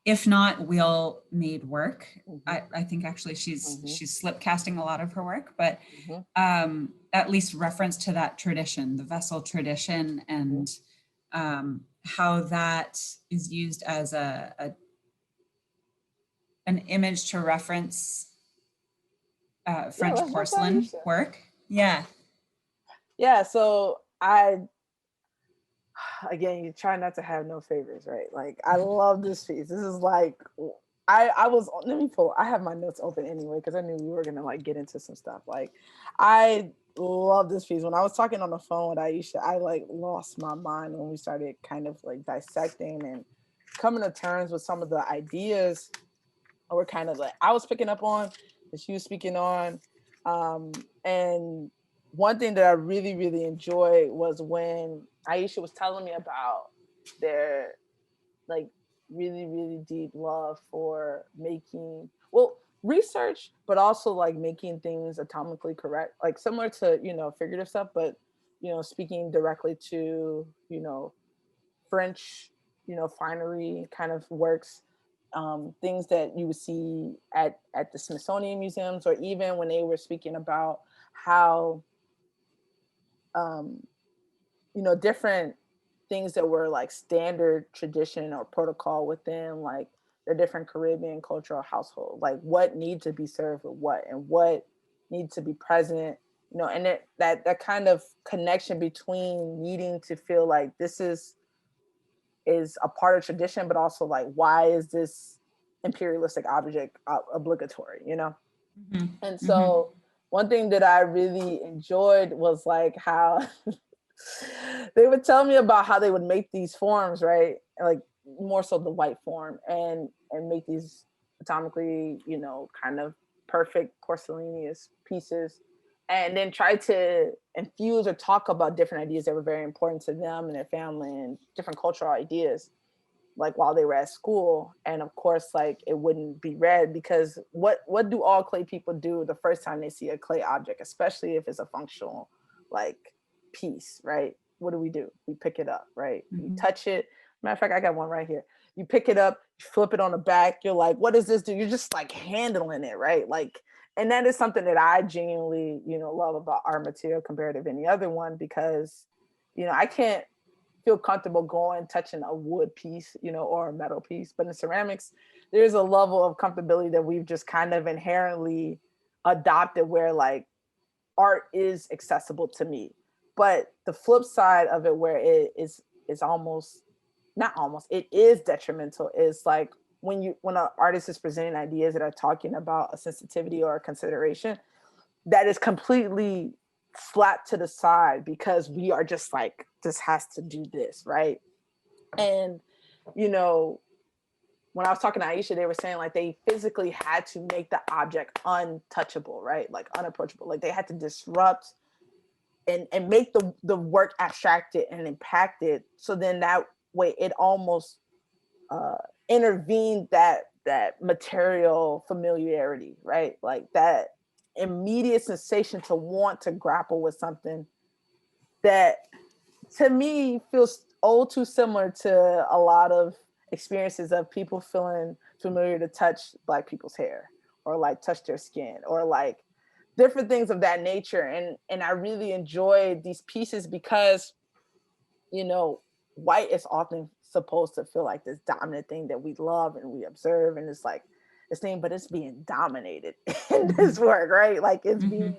S3: if not wheel made work. I think actually she's slip casting a lot of her work, but at least reference to that tradition, the vessel tradition, and how that is used as an image to reference French porcelain work. Yeah.
S2: Yeah, so again, you try not to have no favorites, right? Like, I love this piece. This is like, I have my notes open anyway, because I knew we were gonna like get into some stuff. Like, I love this piece. When I was talking on the phone with Aisha, I like lost my mind when we started kind of like dissecting and coming to terms with some of the ideas we're kind of like, I was picking up on, that she was speaking on. And one thing that I really, really enjoyed was when Aisha was telling me about their like really, really deep love for making, well, research, but also like making things atomically correct, like similar to, you know, figurative stuff, but, you know, speaking directly to, you know, French, you know, finery kind of works, things that you would see at the Smithsonian museums, or even when they were speaking about how, you know, different things that were like standard tradition or protocol within like the different Caribbean cultural household, like what needs to be served with what and what needs to be present, you know, and that kind of connection between needing to feel like this is a part of tradition, but also like, why is this imperialistic object obligatory, you know? And so one thing that I really enjoyed was like how they would tell me about how they would make these forms, right? Like more so the white form, and make these atomically, you know, kind of perfect porcelaneous pieces, and then try to infuse or talk about different ideas that were very important to them and their family and different cultural ideas, like while they were at school. And of course, like it wouldn't be read, because what do all clay people do the first time they see a clay object, especially if it's a functional like piece, right? What do? We pick it up, right? You touch it. Matter of fact, I got one right here. You pick it up, you flip it on the back, you're like, what does this do? You're just like handling it, right? Like, and that is something that I genuinely, you know, love about art material compared to any other one, because, you know, I can't feel comfortable touching a wood piece, you know, or a metal piece. But in ceramics, there's a level of comfortability that we've just kind of inherently adopted, where like art is accessible to me. But the flip side of it, where it is almost, not almost, it is detrimental, is like when an artist is presenting ideas that are talking about a sensitivity or a consideration, that is completely slapped to the side, because we are just like, this has to do this, right? And, you know, when I was talking to Aisha, they were saying like they physically had to make the object untouchable, right? Like unapproachable. Like they had to disrupt and make the work abstracted and impacted. So then that way it almost intervened that material familiarity, right? Like that immediate sensation to want to grapple with something that to me feels too similar to a lot of experiences of people feeling familiar to touch Black people's hair, or like touch their skin, or like different things of that nature. And I really enjoy these pieces because, you know, white is often supposed to feel like this dominant thing that we love and we observe, and it's like this thing, but it's being dominated in this work, right? Like it's being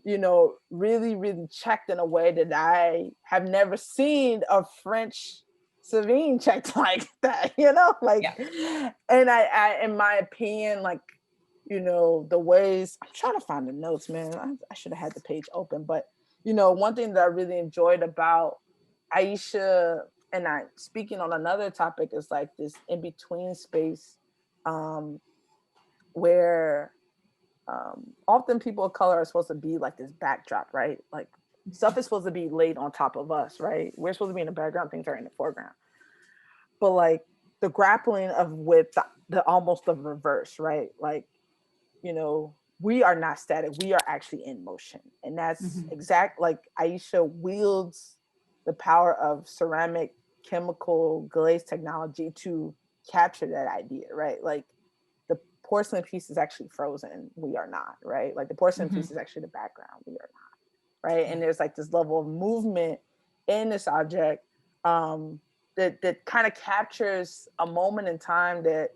S2: you know, really, really checked in a way that I have never seen a French Savine checked like that, you know, like, and I, in my opinion, like, you know, the ways, I'm trying to find the notes, man. I should have had the page open, but, you know, one thing that I really enjoyed about Aisha, and I speaking on another topic, is like this in-between space where often people of color are supposed to be like this backdrop, right? Like stuff is supposed to be laid on top of us, right? We're supposed to be in the background, things are in the foreground. But like the grappling of with the almost the reverse, right? Like, you know, we are not static, we are actually in motion. And that's exact, like Aisha wields the power of ceramic chemical glaze technology to capture that idea, right? Like the porcelain piece is actually frozen. We are not, right? Like the porcelain piece is actually the background. We are not, right? And there's like this level of movement in this object that kind of captures a moment in time that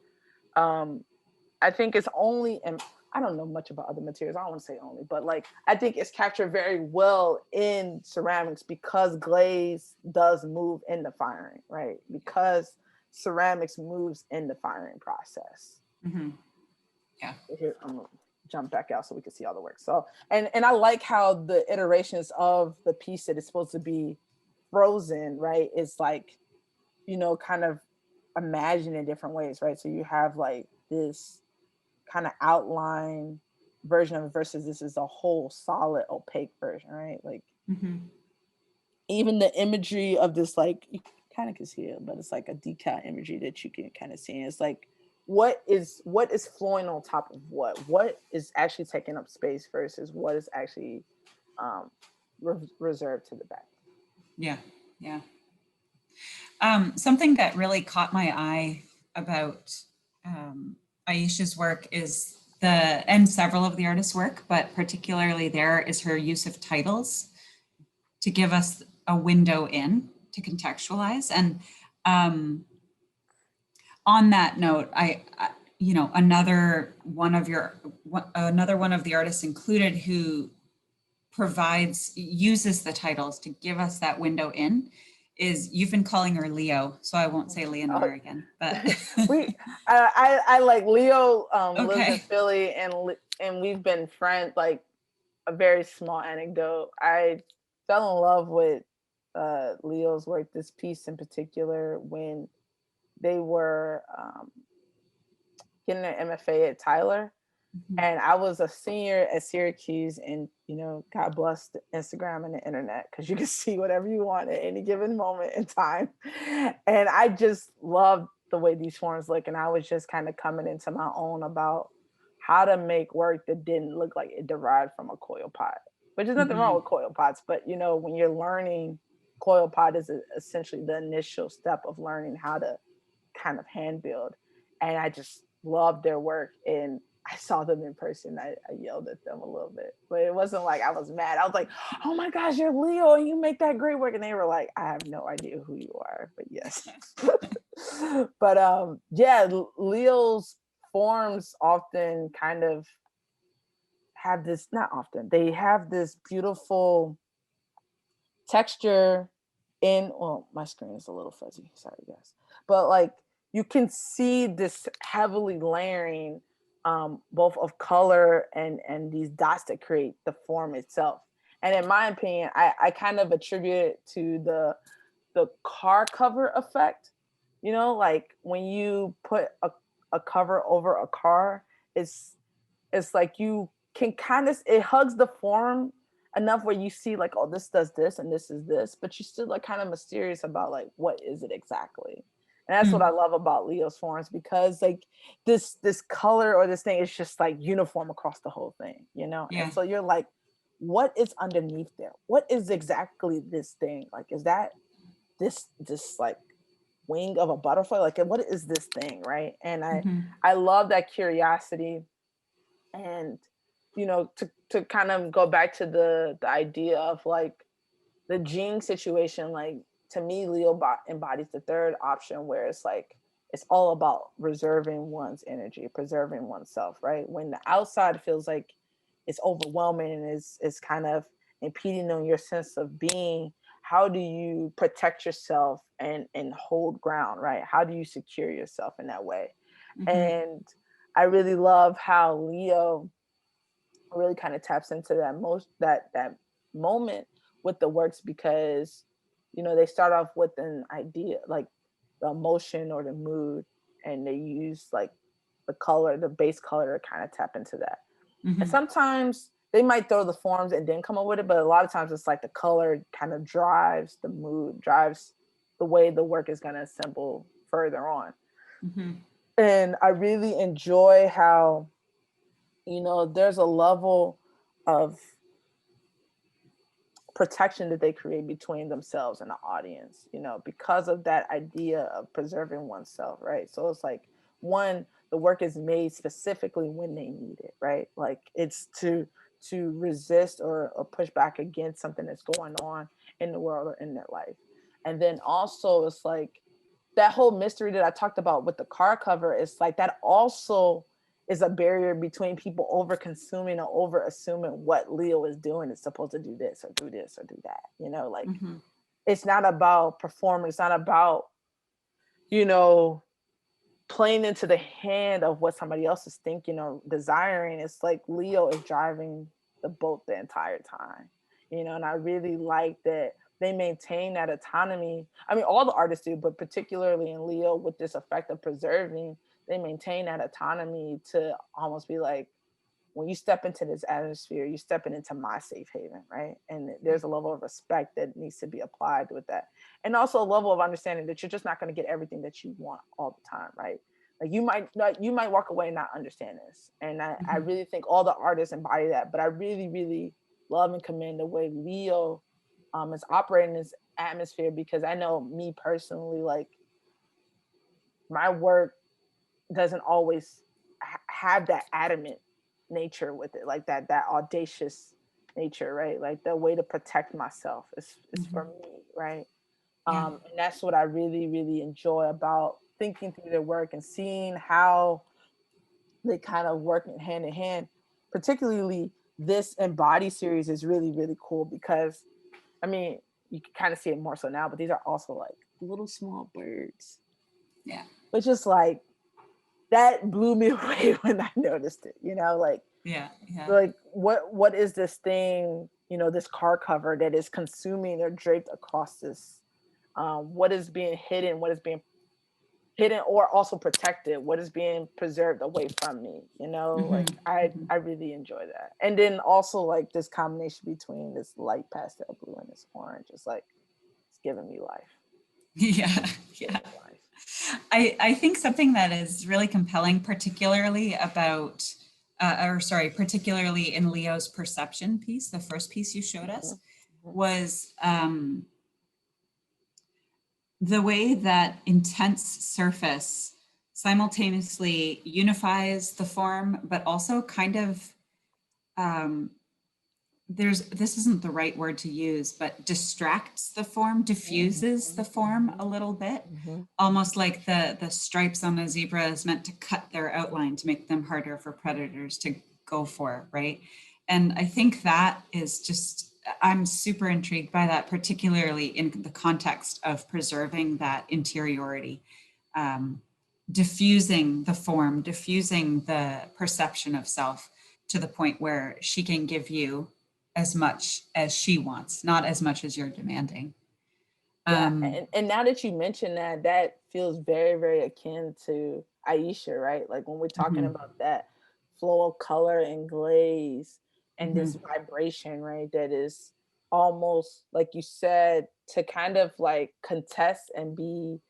S2: I think is only, and I don't know much about other materials. I don't want to say only, but like I think it's captured very well in ceramics because glaze does move in the firing, right? Because ceramics moves in the firing process.
S3: Yeah.
S2: Here, I'm gonna jump back out so we can see all the work. So, and I like how the iterations of the piece that is supposed to be frozen, right? It's like, you know, kind of imagined in different ways, right? So you have like this kind of outline version of it versus this is a whole solid opaque version, right? Like even the imagery of this, like you kind of can see it, but it's like a decal imagery that you can kind of see. It's like what is flowing on top of what is actually taking up space versus what is actually reserved to the back.
S3: Yeah. Something that really caught my eye about Aisha's work is and several of the artists' work, but particularly there is her use of titles to give us a window in to contextualize. And on that note, I you know, another one of the artists included who uses the titles to give us that window in is, you've been calling her Leo, so I won't say Leonor again, but
S2: I like Leo lives in
S3: Okay.
S2: Philly and we've been friends. Like a very small anecdote, I fell in love with Leo's work, this piece in particular, when they were getting their MFA at Tyler. And I was a senior at Syracuse, and you know, God bless the Instagram and the internet because you can see whatever you want at any given moment in time. And I just loved the way these forms look, and I was just kind of coming into my own about how to make work that didn't look like it derived from a coil pot, which is nothing wrong with coil pots, but you know, when you're learning, coil pot is essentially the initial step of learning how to kind of hand build. And I just loved their work, and I saw them in person. I yelled at them a little bit, but it wasn't like I was mad. I was like, oh my gosh, you're Leo and you make that great work. And they were like, I have no idea who you are, but yes. But yeah, Leo's forms often kind of have this, not often, they have this beautiful texture well, my screen is a little fuzzy, sorry guys. But like, you can see this heavily layering both of color and these dots that create the form itself. And in my opinion, I kind of attribute it to the car cover effect. You know, like when you put a cover over a car, it's like you can kind of, it hugs the form enough where you see like, oh, this does this and this is this, but you still like kind of mysterious about like, what is it exactly? And that's what I love about Leo's forms, because like this color or this thing is just like uniform across the whole thing, you know?
S3: Yeah.
S2: And so you're like, what is underneath there? What is exactly this thing? Like, is that this like wing of a butterfly? Like, what is this thing, right? And I love that curiosity. And, you know, to kind of go back to the idea of like the gene situation, like to me, Leo embodies the third option, where it's like, it's all about reserving one's energy, preserving oneself, right? When the outside feels like it's overwhelming and is kind of impeding on your sense of being, how do you protect yourself and hold ground, right? How do you secure yourself in that way? And I really love how Leo really kind of taps into that moment with the works, because you know, they start off with an idea, like the emotion or the mood, and they use like the color, the base color, to kind of tap into that. And sometimes they might throw the forms and then come up with it, but a lot of times it's like the color kind of drives the mood, drives the way the work is going to assemble further on. And I really enjoy how, you know, there's a level of protection that they create between themselves and the audience, you know, because of that idea of preserving oneself, right? So it's like, one, the work is made specifically when they need it, right? Like it's to resist or push back against something that's going on in the world or in their life. And then also it's like that whole mystery that I talked about with the car cover, is like that also is a barrier between people over consuming or over assuming what Leo is doing. Is supposed to do this or do this or do that, you know, like it's not about performance, it's not about, you know, playing into the hand of what somebody else is thinking or desiring. It's like Leo is driving the boat the entire time, you know, and I really like that they maintain that autonomy. I mean, all the artists do, but particularly in Leo, with this effect of preserving, they maintain that autonomy to almost be like, when you step into this atmosphere, you're stepping into my safe haven, right? And there's a level of respect that needs to be applied with that. And also a level of understanding that you're just not going to get everything that you want all the time, right? Like you might walk away and not understand this. And I really think all the artists embody that, but I really, really love and commend the way Leo is operating this atmosphere, because I know me personally, like my work doesn't always have that adamant nature with it, like that audacious nature, right? Like the way to protect myself is for me, right? And that's what I really, really enjoy about thinking through their work and seeing how they kind of work hand in hand. Particularly this Embody series is really, really cool because, I mean, you can kind of see it more so now, but these are also like little small birds.
S3: Yeah.
S2: Which is like, that blew me away when I noticed it, you know, like, like what is this thing, you know, this car cover that is consuming or draped across this, what is being hidden, what is being hidden or also protected, what is being preserved away from me, you know, like I really enjoy that. And then also like this combination between this light pastel blue and this orange is like, it's giving me life.
S3: Yeah. I think something that is really compelling, particularly about, particularly in Leo's perception piece, the first piece you showed us, was the way that intense surface simultaneously unifies the form, but also kind of, this isn't the right word to use, but distracts the form, diffuses the form a little bit, almost like the stripes on a zebra is meant to cut their outline to make them harder for predators to go for, right? And I think that is just, I'm super intrigued by that, particularly in the context of preserving that interiority, diffusing the form, diffusing the perception of self to the point where she can give you as much as she wants, not as much as you're demanding.
S2: And now that you mention that, that feels very, very akin to Aisha, right? Like when we're talking about that flow of color and glaze and this vibration, right? That is almost, like you said, to kind of like contest and be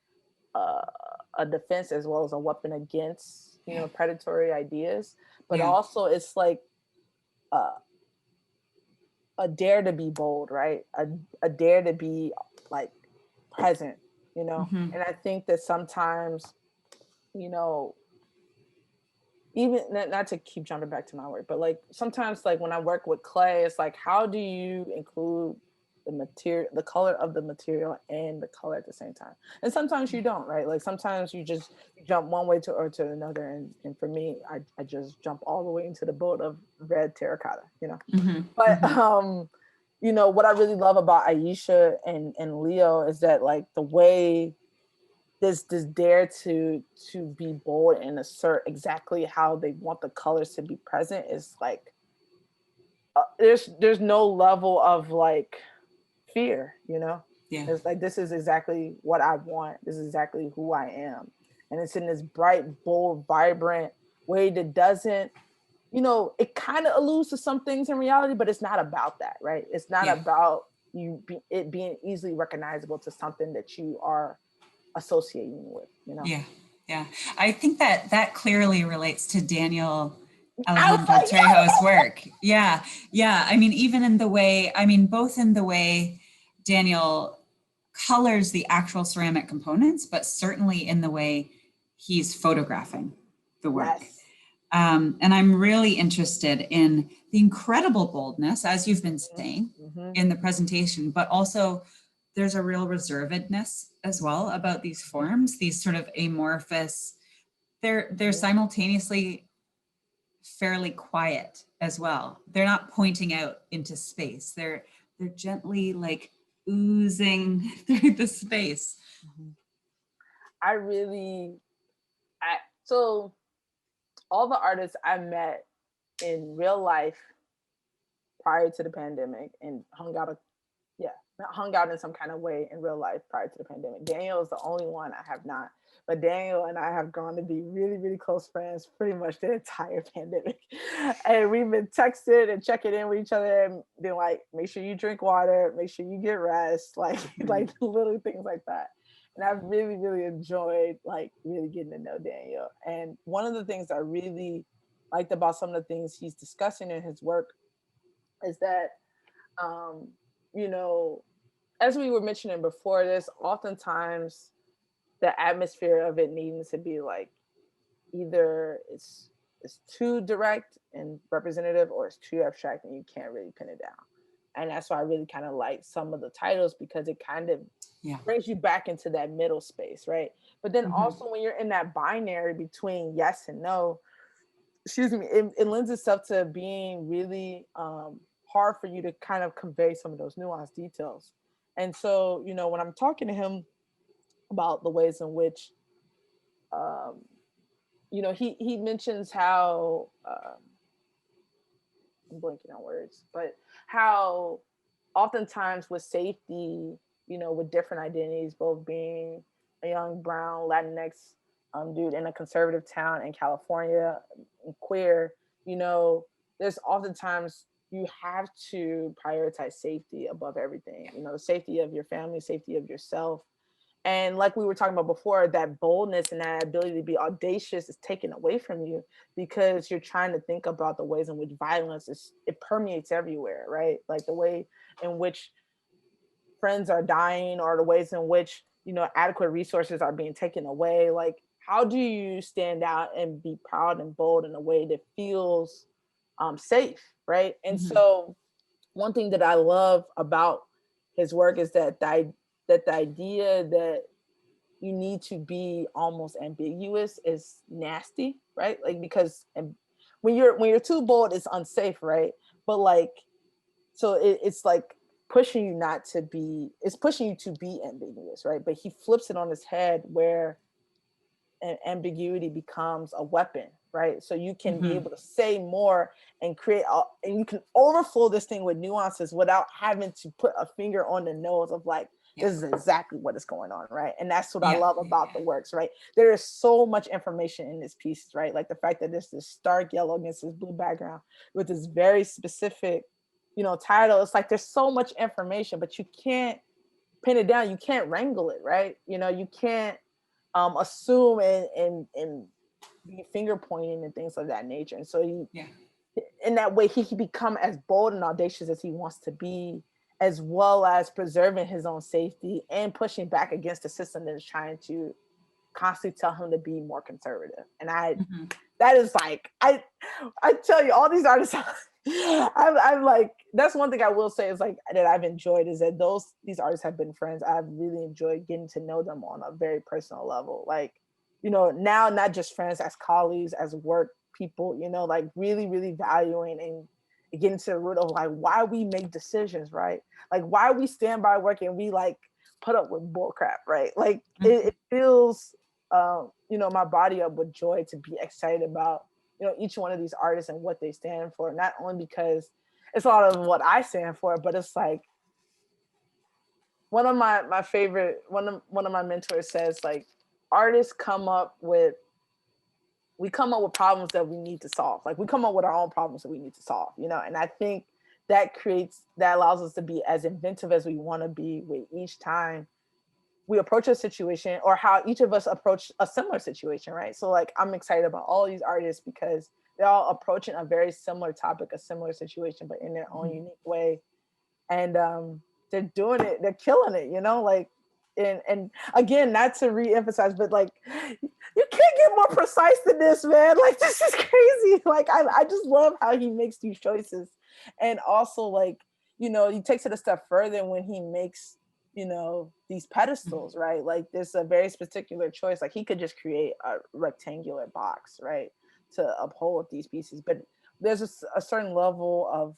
S2: a defense as well as a weapon against, you know, predatory ideas. But also it's like a dare to be bold, right? A dare to be like present, you know? And I think that sometimes, you know, even not to keep jumping back to my work, but like sometimes like when I work with clay, it's like, how do you include the material, the color of the material and the color at the same time? And sometimes you don't, right? Like sometimes you just jump one way to another. And for me, I just jump all the way into the boat of red terracotta, you know? But you know, what I really love about Aisha and Leo is that like the way this dare to be bold and assert exactly how they want the colors to be present is like, there's no level of like fear, you know? It's like, this is exactly what I want. This is exactly who I am. And it's in this bright, bold, vibrant way that doesn't, you know, it kind of alludes to some things in reality, but it's not about that, right? It's not about it being easily recognizable to something that you are associating with, you know?
S3: Yeah. I think that clearly relates to Daniel Alejandro Trejo's work. Yeah. I mean, even in the way, both in the way Daniel colors the actual ceramic components, but certainly in the way he's photographing the work.
S2: Yes.
S3: And I'm really interested in the incredible boldness, as you've been saying, in the presentation, but also there's a real reservedness as well about these forms, these sort of amorphous, they're simultaneously fairly quiet as well. They're not pointing out into space. They're gently like oozing through the space.
S2: So all the artists I met in real life prior to the pandemic and hung out in some kind of way in real life prior to the pandemic. Daniel is the only one I have not. But Daniel and I have gone to be really, really close friends pretty much the entire pandemic. And we've been texting and checking in with each other and been like, make sure you drink water, make sure you get rest, like little things like that. And I've really, really enjoyed like really getting to know Daniel. And one of the things I really liked about some of the things he's discussing in his work is that, as we were mentioning before, there's oftentimes the atmosphere of it needing to be like either it's too direct and representative or it's too abstract and you can't really pin it down. And that's why I really kind of like some of the titles, because it kind of brings you back into that middle space, right? But then also when you're in that binary between yes and no, it lends itself to being really hard for you to kind of convey some of those nuanced details. And so, when I'm talking to him about the ways in which, he mentions how, I'm blanking on words, but how oftentimes with safety, with different identities, both being a young brown Latinx dude in a conservative town in California, and queer, there's oftentimes you have to prioritize safety above everything, the safety of your family, safety of yourself. And like we were talking about before, that boldness and that ability to be audacious is taken away from you because you're trying to think about the ways in which violence it permeates everywhere, right? Like the way in which friends are dying or the ways in which, adequate resources are being taken away. Like, how do you stand out and be proud and bold in a way that feels safe, right? And so one thing that I love about his work is that the idea that you need to be almost ambiguous is nasty, right? Like, because when you're too bold, it's unsafe, right? But like, so it's like pushing you to be ambiguous, right? But he flips it on his head where ambiguity becomes a weapon, right? So you can be able to say more and and you can overflow this thing with nuances without having to put a finger on the nose of like, this is exactly what is going on, right? And that's what I love about the works, right? There is so much information in this piece, right? Like the fact that there's this stark yellow against this blue background with this very specific, title. It's like there's so much information, but you can't pin it down. You can't wrangle it, right? You can't assume and be finger pointing and things of that nature. And so in that way, he can become as bold and audacious as he wants to be, as well as preserving his own safety and pushing back against the system that is trying to constantly tell him to be more conservative. And that is like, I tell you, all these artists, I'm like, that's one thing I will say is like that I've enjoyed is that these artists have been friends. I've really enjoyed getting to know them on a very personal level. Like, now not just friends, as colleagues, as work people, like really, really valuing and getting to the root of like why we make decisions, right? Like why we stand by work and we like put up with bull crap, right? Like it feels, my body up with joy to be excited about, each one of these artists and what they stand for. Not only because it's a lot of what I stand for, but it's like one of my mentors says like artists come up with problems that we need to solve. Like we come up with our own problems that we need to solve, and I think that allows us to be as inventive as we want to be with each time we approach a situation or how each of us approach a similar situation, right? So like, I'm excited about all these artists because they're all approaching a very similar topic, a similar situation, but in their own unique way. And they're doing it, they're killing it, you know, like, and again, not to re-emphasize, but like, you can't get more precise than this, man. Like, this is crazy. Like, I just love how he makes these choices. And also, like, you know, he takes it a step further when he makes, you know, these pedestals, right? Like, there's a very particular choice. Like, he could just create a rectangular box, right, to uphold these pieces. But there's a certain level of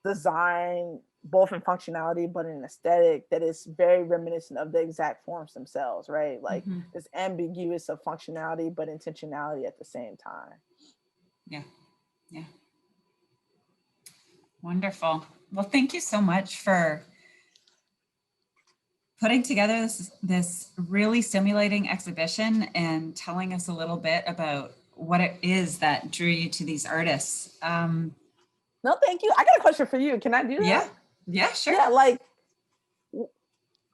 S2: design, both in functionality but in aesthetic, that is very reminiscent of the exact forms themselves, right? Like, it's ambiguous of functionality but intentionality at the same time.
S3: Yeah, yeah. Wonderful. Well, thank you so much for putting together this really stimulating exhibition and telling us a little bit about what it is that drew you to these artists.
S2: No, thank you. I got a question for you. Can I do that?
S3: Yeah, sure.
S2: Yeah, like,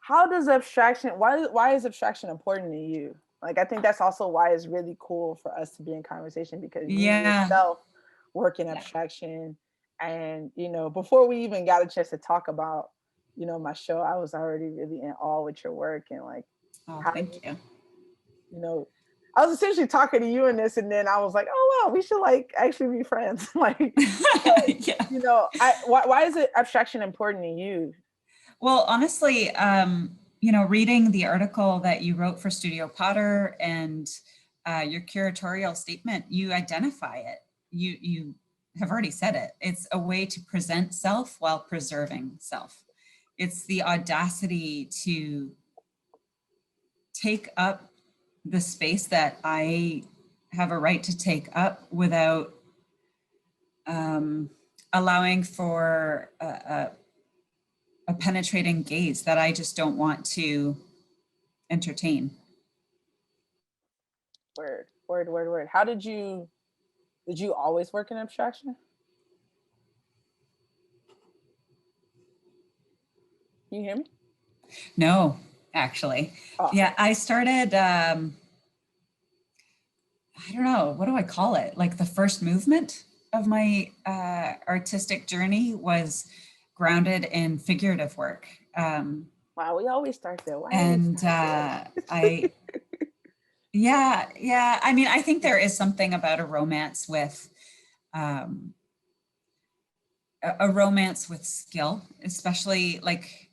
S2: how does abstraction, why is abstraction important to you? Like, I think that's also why it's really cool for us to be in conversation, because you yourself work in abstraction. And, you know, before we even got a chance to talk about, you know, my show, I was already really in awe with your work. And like,
S3: thank you.
S2: You know, I was essentially talking to you in this, and then I was like, oh, wow, we should like actually be friends. Like, you know, why is it abstraction important to you?
S3: Well, honestly, you know, reading the article that you wrote for Studio Potter and your curatorial statement, you identify it. You have already said it. It's a way to present self while preserving self. It's the audacity to take up the space that I have a right to take up without allowing for a penetrating gaze that I just don't want to entertain.
S2: Word. How did you always work in abstraction? Can you hear me?
S3: No, actually.
S2: Oh.
S3: Yeah, I started, I don't know, what do I call it? Like the first movement of my artistic journey was grounded in figurative work.
S2: Wow, we always start there.
S3: Yeah. I mean, I think there is something about a romance with skill, especially like,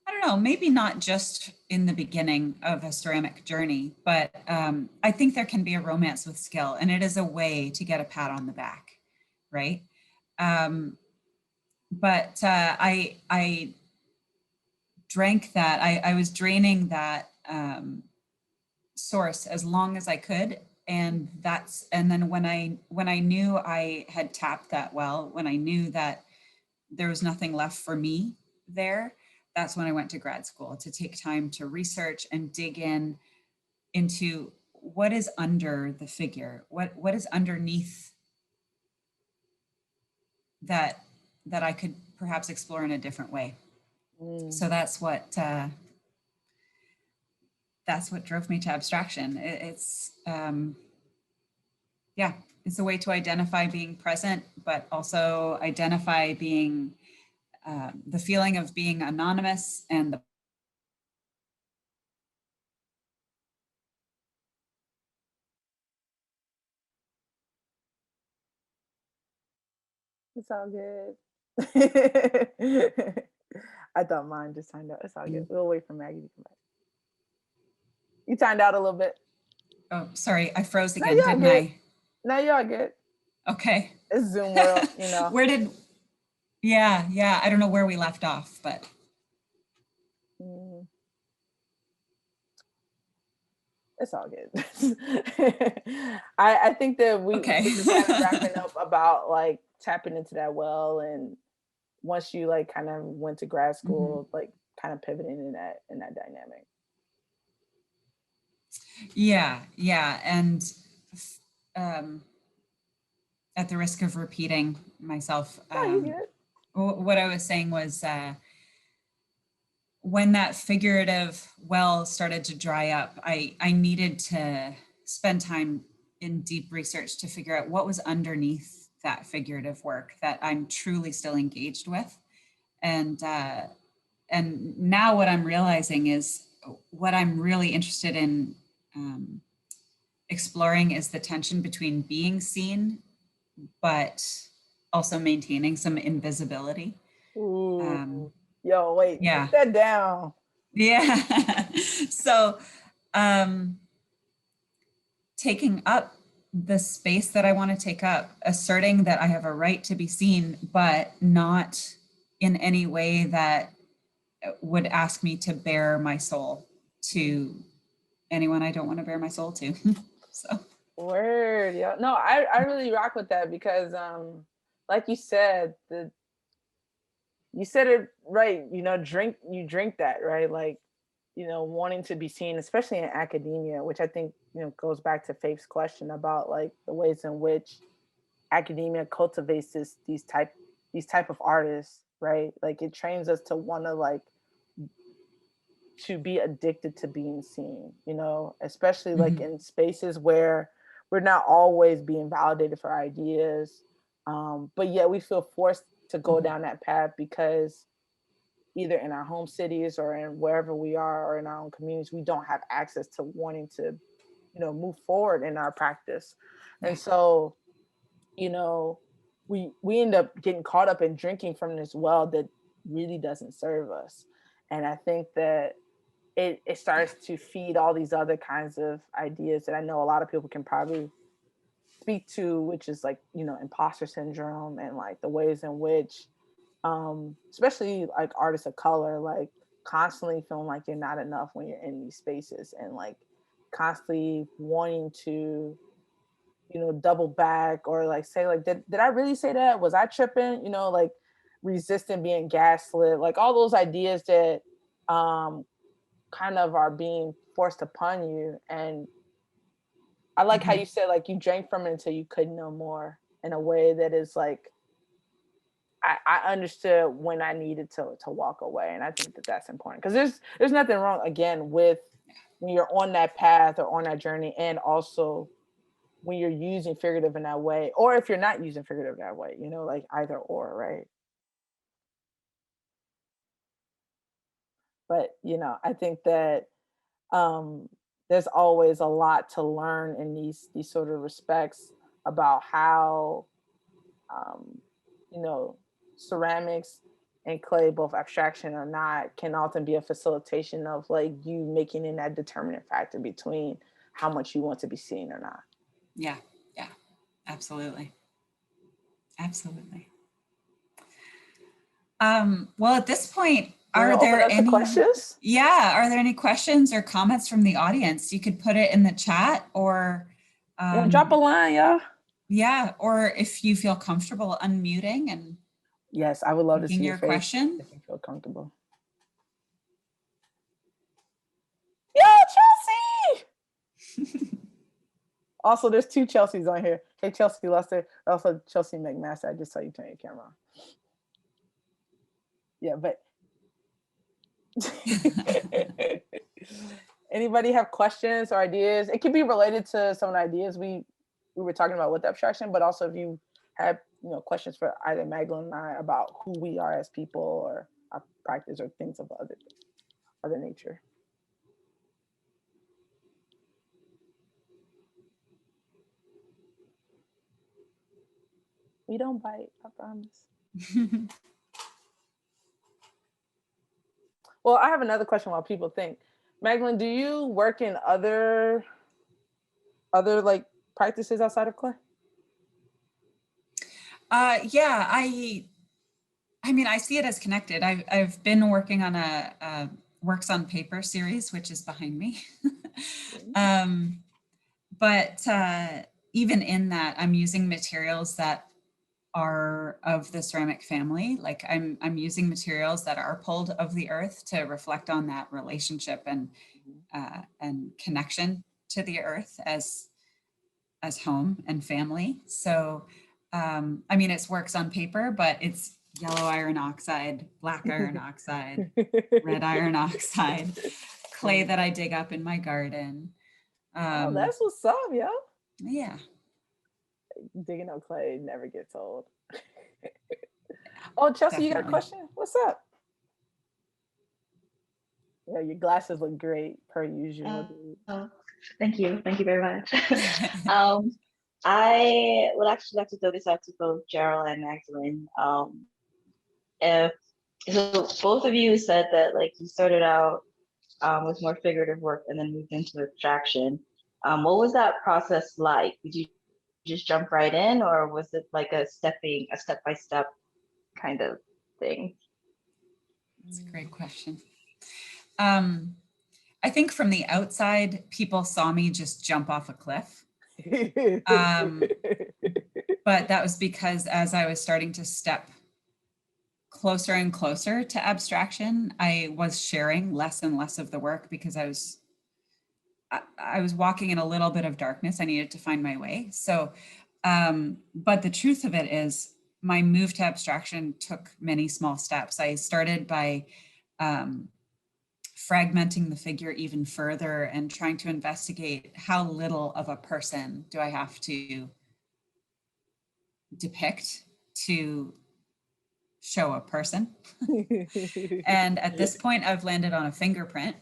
S3: I don't know, maybe not just in the beginning of a ceramic journey, but I think there can be a romance with skill, and it is a way to get a pat on the back, right? But I drank that, I was draining that source as long as I could. And then when I knew I had tapped that well, when I knew that there was nothing left for me there, that's when I went to grad school to take time to research and dig into what is under the figure, what is underneath that I could perhaps explore in a different way. So that's what drove me to abstraction. It's it's a way to identify being present, but also identify being the feeling of being anonymous and the
S2: It's all good. I thought mine just timed out. It's all good. We'll wait for Maggie to come back. You timed out a little bit.
S3: Oh, sorry, I froze again, didn't I?
S2: No, you're all good.
S3: Okay.
S2: It's Zoom world, you know.
S3: Yeah. I don't know where we left off, but.
S2: It's all good. I think that we were just kind of wrapping up about like tapping into that well, and once you like kind of went to grad school, like kind of pivoting in that dynamic.
S3: Yeah. And at the risk of repeating myself, what I was saying was when that figurative well started to dry up, I needed to spend time in deep research to figure out what was underneath that figurative work that I'm truly still engaged with. And now what I'm realizing is what I'm really interested in exploring is the tension between being seen, but also maintaining some invisibility.
S2: Ooh. Yo, wait,
S3: yeah.
S2: put that down.
S3: Yeah. So taking up the space that I want to take up, asserting that I have a right to be seen, but not in any way that would ask me to bare my soul to anyone I don't want to bare my soul to. So.
S2: Word, yeah. No, I really rock with that because like you said, you said it right, you drink that, right? Like, wanting to be seen, especially in academia, which I think, goes back to Faith's question about like the ways in which academia cultivates these type of artists, right? Like it trains us to want to like to be addicted to being seen, especially like in spaces where we're not always being validated for ideas, but yet we feel forced to go down that path because either in our home cities or in wherever we are or in our own communities, we don't have access to wanting to, move forward in our practice. And so, we end up getting caught up in drinking from this well that really doesn't serve us. And I think that it starts to feed all these other kinds of ideas that I know a lot of people can probably speak to, which is like, imposter syndrome and like the ways in which, especially like artists of color, like constantly feeling like you're not enough when you're in these spaces and like constantly wanting to, double back or like say like, did I really say that? Was I tripping? Like resisting being gaslit, like all those ideas that kind of are being forced upon you. And I like how you said like you drank from it until you couldn't no more, in a way that is like I understood when I needed to walk away. And I think that that's important because there's nothing wrong again with when you're on that path or on that journey, and also when you're using figurative in that way, or if you're not using figurative that way, like either or, right? But I think that there's always a lot to learn in these sort of respects about how ceramics and clay, both abstraction or not, can often be a facilitation of like you making in that determinant factor between how much you want to be seen or not.
S3: Yeah, absolutely. Well, at this point, are there any
S2: questions?
S3: Yeah, are there any questions or comments from the audience? You could put it in the chat or
S2: drop a line, y'all.
S3: Yeah, or if you feel comfortable unmuting and
S2: yes, I would love to see
S3: your question.
S2: If you feel comfortable. Yo, Chelsea! Also, there's 2 Chelseas on here. Hey, Chelsea Luster. Also, Chelsea McMaster. I just saw you turn your camera on. Yeah, but anybody have questions or ideas? It could be related to some of the ideas we were talking about with abstraction, but also if you have questions for either Magdalene and I about who we are as people or our practice or things of other nature. We don't bite, I promise. Well, I have another question while people think. Magdalene, do you work in other like practices outside of clay?
S3: Yeah, I mean, I see it as connected. I've been working on a Works on Paper series, which is behind me. But even in that, I'm using materials that are of the ceramic family. Like I'm using materials that are pulled of the earth to reflect on that relationship and connection to the earth as home and family. So, I mean, it's works on paper, but it's yellow iron oxide, black iron oxide, red iron oxide, clay that I dig up in my garden.
S2: Oh, that's what's up, yo.
S3: Yeah.
S2: Digging up clay never gets old. Oh, Chelsea, you got a
S3: Definitely.
S2: question? What's up? Yeah, your glasses look great per usual.
S4: Oh, thank you very much. I would actually like to throw this out to both Gerald and Magdalene. If so, both of you said that like you started out with more figurative work and then moved into abstraction. What was that process like? Did you just jump right in, or was it like a step-by-step kind of thing?
S3: That's a great question. I think from the outside, people saw me just jump off a cliff. But that was because as I was starting to step closer and closer to abstraction, I was sharing less and less of the work because I was walking in a little bit of darkness. I needed to find my way. So, but the truth of it is my move to abstraction took many small steps. I started by fragmenting the figure even further and trying to investigate how little of a person do I have to depict to show a person. And at this point, I've landed on a fingerprint.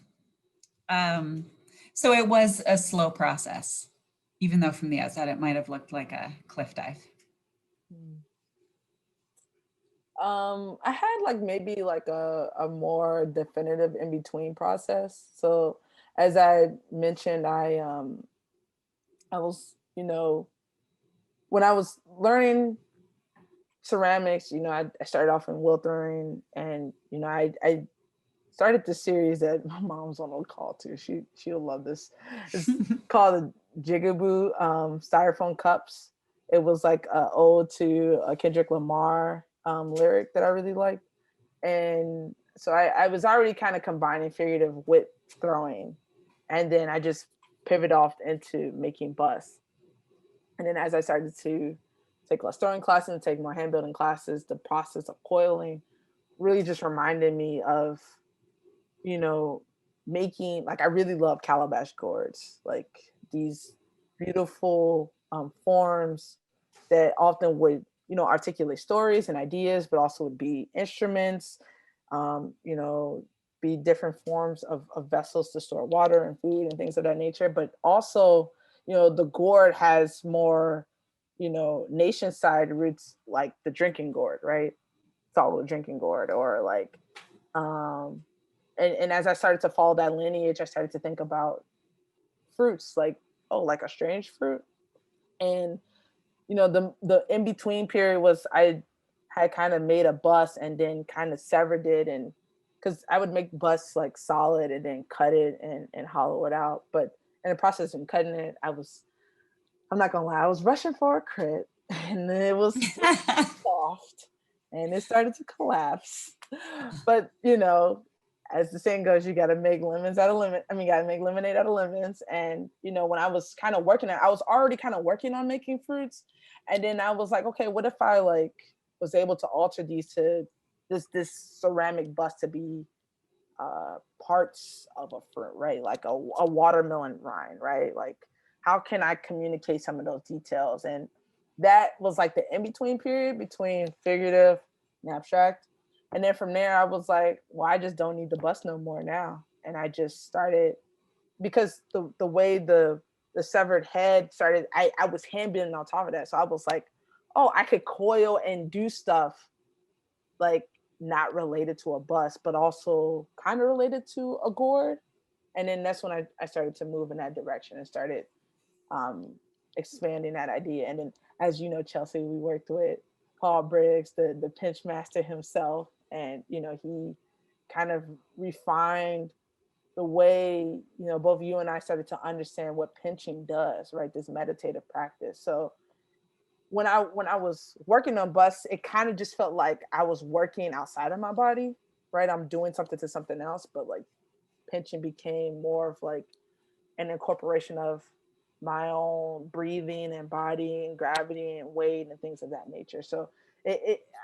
S3: So it was a slow process, even though from the outside it might have looked like a cliff dive.
S2: I had like maybe like a more definitive in between process. So as I mentioned, I was, you know, when I was learning ceramics, you know, I started off in Wiltering, and you know, I started the series that my mom's on the call to. She'll love this. It's called the Jigaboo Styrofoam Cups. It was like an ode to a Kendrick Lamar lyric that I really liked. And so I was already kind of combining figurative with throwing. And then I just pivot off into making busts. And then as I started to take less throwing classes and take more hand building classes, the process of coiling really just reminded me of, you know, making, like, I really love calabash gourds, like these beautiful forms that often would, you know, articulate stories and ideas, but also would be instruments, you know, be different forms of vessels to store water and food and things of that nature. But also, you know, the gourd has more, you know, nation side roots, like the drinking gourd, right? Follow drinking gourd, or like, and as I started to follow that lineage, I started to think about fruits, like, oh, like a strange fruit. And, you know, the in-between period was I had kind of made a bust and then kind of severed it, and because I would make busts like solid and then cut it and hollow it out. But in the process of cutting it, I'm not gonna lie, I was rushing for a crit, and it was soft and it started to collapse. But, you know, as the saying goes, you got to make lemons out of lemon. I mean, got to make lemonade out of lemons. And, you know, when I was kind of working, I was already kind of working on making fruits. And then I was like, okay, what if I like was able to alter these to this ceramic bust to be parts of a fruit, right? Like a watermelon rind, right? Like, how can I communicate some of those details? And that was like the in-between period between figurative and abstract. And then from there, I was like, well, I just don't need the bust no more now. And I just started, because the way the severed head started, I was hand building on top of that. So I was like, oh, I could coil and do stuff like not related to a bust, but also kind of related to a gourd. And then that's when I started to move in that direction and started expanding that idea. And then, as you know, Chelsea, we worked with Paul Briggs, the pinch master himself. And, you know, he kind of refined the way, you know, both you and I started to understand what pinching does, right? This meditative practice. So when I was working on busts, it kind of just felt like I was working outside of my body, right? I'm doing something to something else, but like pinching became more of like an incorporation of my own breathing and body and gravity and weight and things of that nature. So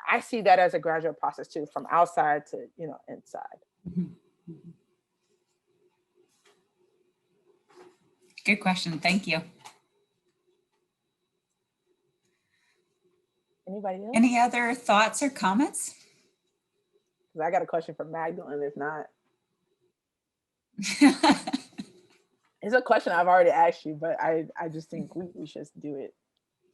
S2: I see that as a gradual process too, from outside to, you know, inside.
S3: Good question. Thank you.
S2: Anybody else?
S3: Any other thoughts or comments?
S2: Because I got a question for Magdalene, if not. It's a question I've already asked you, but I just think we should do it.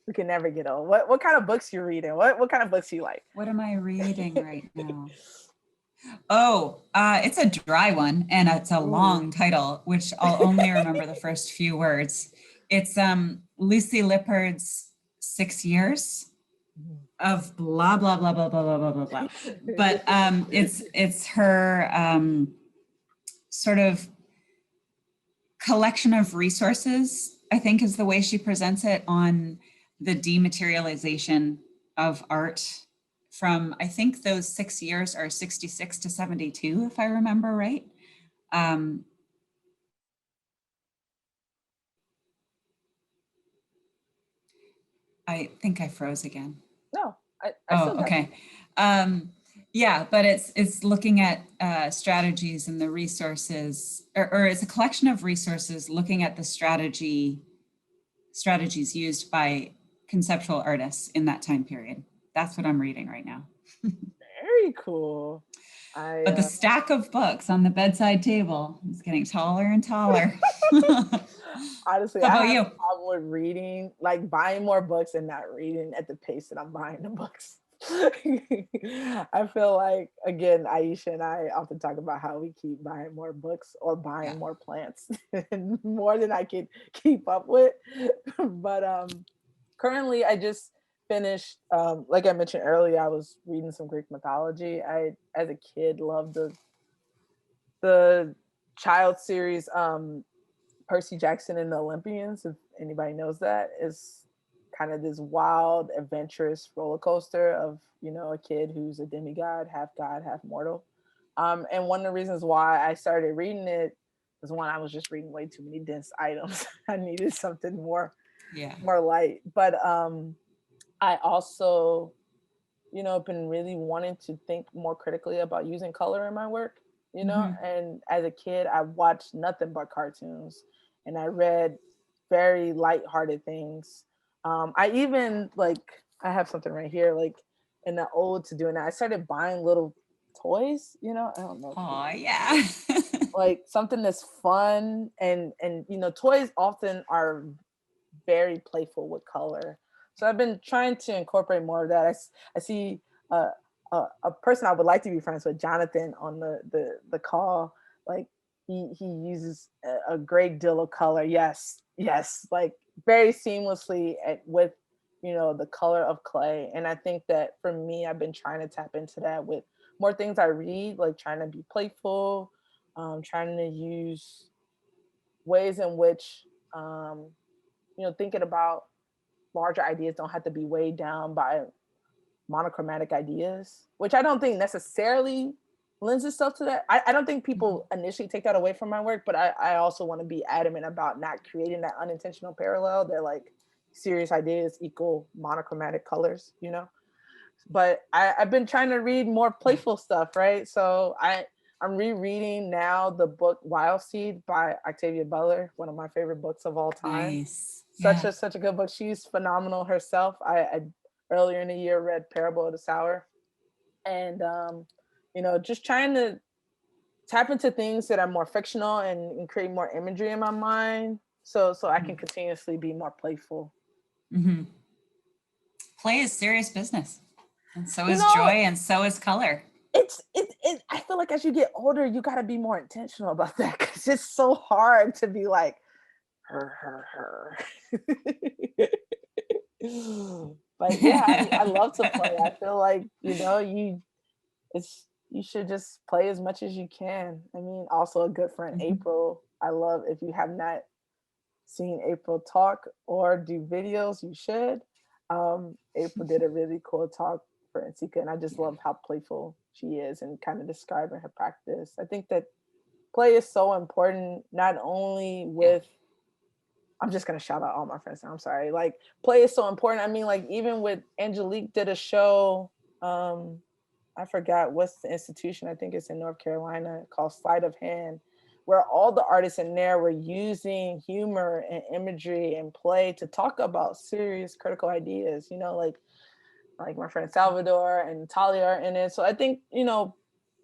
S2: We can never get old. What kind of books you reading? What kind of books you like?
S3: What am I reading right now? Oh, it's a dry one and it's a long title, which I'll only remember the first few words. It's Lucy Lippard's 6 Years of blah, blah, blah, blah, blah, blah, blah, blah, blah. But it's her sort of collection of resources, I think is the way she presents it, on the dematerialization of art from, I think those 6 years are 66 to 72, if I remember right. I think I froze again.
S2: No, I
S3: oh, okay. Yeah, but it's looking at strategies and the resources, or it's a collection of resources looking at the strategies used by conceptual artists in that time period. That's what I'm reading right now.
S2: Very cool.
S3: But the stack of books on the bedside table is getting taller and taller.
S2: Honestly,
S3: how about
S2: I have
S3: you?
S2: a problem with reading, like buying more books and not reading at the pace that I'm buying the books. I feel like, again, Aisha and I often talk about how we keep buying more books or buying more plants more than I can keep up with. But currently I just finished, like I mentioned earlier, I was reading some Greek mythology. I, as a kid, loved the child series, Percy Jackson and the Olympians, if anybody knows that, is kind of this wild, adventurous roller coaster of, you know, a kid who's a demigod, half mortal. And one of the reasons why I started reading it was, one, I was just reading way too many dense items. I needed something more light. But I also, you know, been really wanting to think more critically about using color in my work, you know. And as a kid, I watched nothing but cartoons, and I read very lighthearted things. I even, like, I have something right here, like in the ode to doing that, I started buying little toys, you know. I don't know.
S3: Oh yeah.
S2: Like something that's fun, and you know, toys often are very playful with color. So I've been trying to incorporate more of that. I see a person I would like to be friends with, Jonathan, on the call. Like he uses a great deal of color. Yes, like very seamlessly with, you know, the color of clay. And I think that for me, I've been trying to tap into that with more things I read, like trying to be playful, trying to use ways in which, you know, thinking about larger ideas don't have to be weighed down by monochromatic ideas, which I don't think necessarily lends itself to that. I don't think people initially take that away from my work, but I also want to be adamant about not creating that unintentional parallel that, like, serious ideas equal monochromatic colors, you know? But I've been trying to read more playful stuff, right? So I'm rereading now the book Wild Seed by Octavia Butler, one of my favorite books of all time.
S3: Nice.
S2: Such a good book. She's phenomenal herself. I earlier in the year read Parable of the Sower, and you know, just trying to tap into things that are more fictional and create more imagery in my mind, so I can continuously be more playful.
S3: Play is serious business, and so
S2: You
S3: is
S2: know,
S3: joy, and so is color.
S2: I feel like as you get older, you got to be more intentional about that, because it's so hard to be like her. But yeah, I love to play. I feel like, you know, you should just play as much as you can. I mean, also a good friend, April. I love, if you have not seen April talk or do videos, you should. April did a really cool talk for Nsika, and I just love how playful she is and kind of describing her practice. I think that play is so important, not only with, I'm just going to shout out all my friends now, I'm sorry. Like, play is so important. I mean, like, even with Angelique did a show, I forgot what's the institution, I think it's in North Carolina, called Sleight of Hand, where all the artists in there were using humor and imagery and play to talk about serious critical ideas, you know, like like my friend Salvador and Talia are in it. So I think,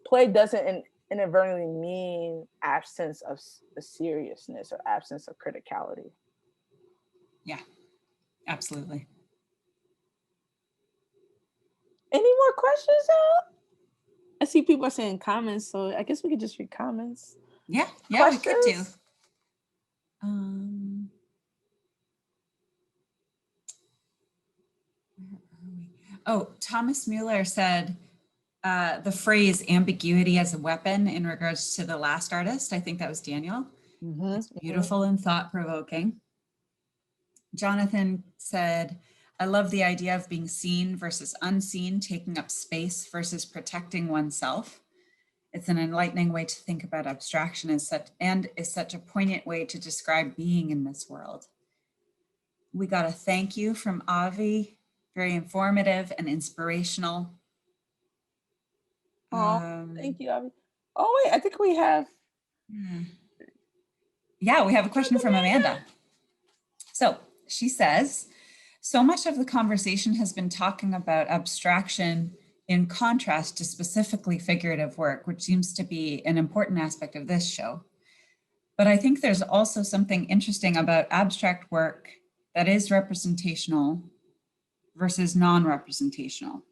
S2: play doesn't inadvertently mean absence of seriousness or absence of criticality.
S3: Yeah, absolutely.
S2: Any more questions, y'all? I see people are saying comments, so I guess we could just read comments.
S3: Yeah,
S2: Questions?
S3: we could do. Where are we? Oh, Thomas Mueller said the phrase ambiguity as a weapon in regards to the last artist. I think that was Daniel. It's beautiful and thought-provoking. Jonathan said, I love the idea of being seen versus unseen, taking up space versus protecting oneself. It's an enlightening way to think about abstraction is such a poignant way to describe being in this world. We got a thank you from Avi, very informative and inspirational.
S2: Thank you, Avi. Oh wait, I think we have.
S3: Yeah, we have a question from Amanda. So she says, so much of the conversation has been talking about abstraction in contrast to specifically figurative work, which seems to be an important aspect of this show. But I think there's also something interesting about abstract work that is representational versus non-representational,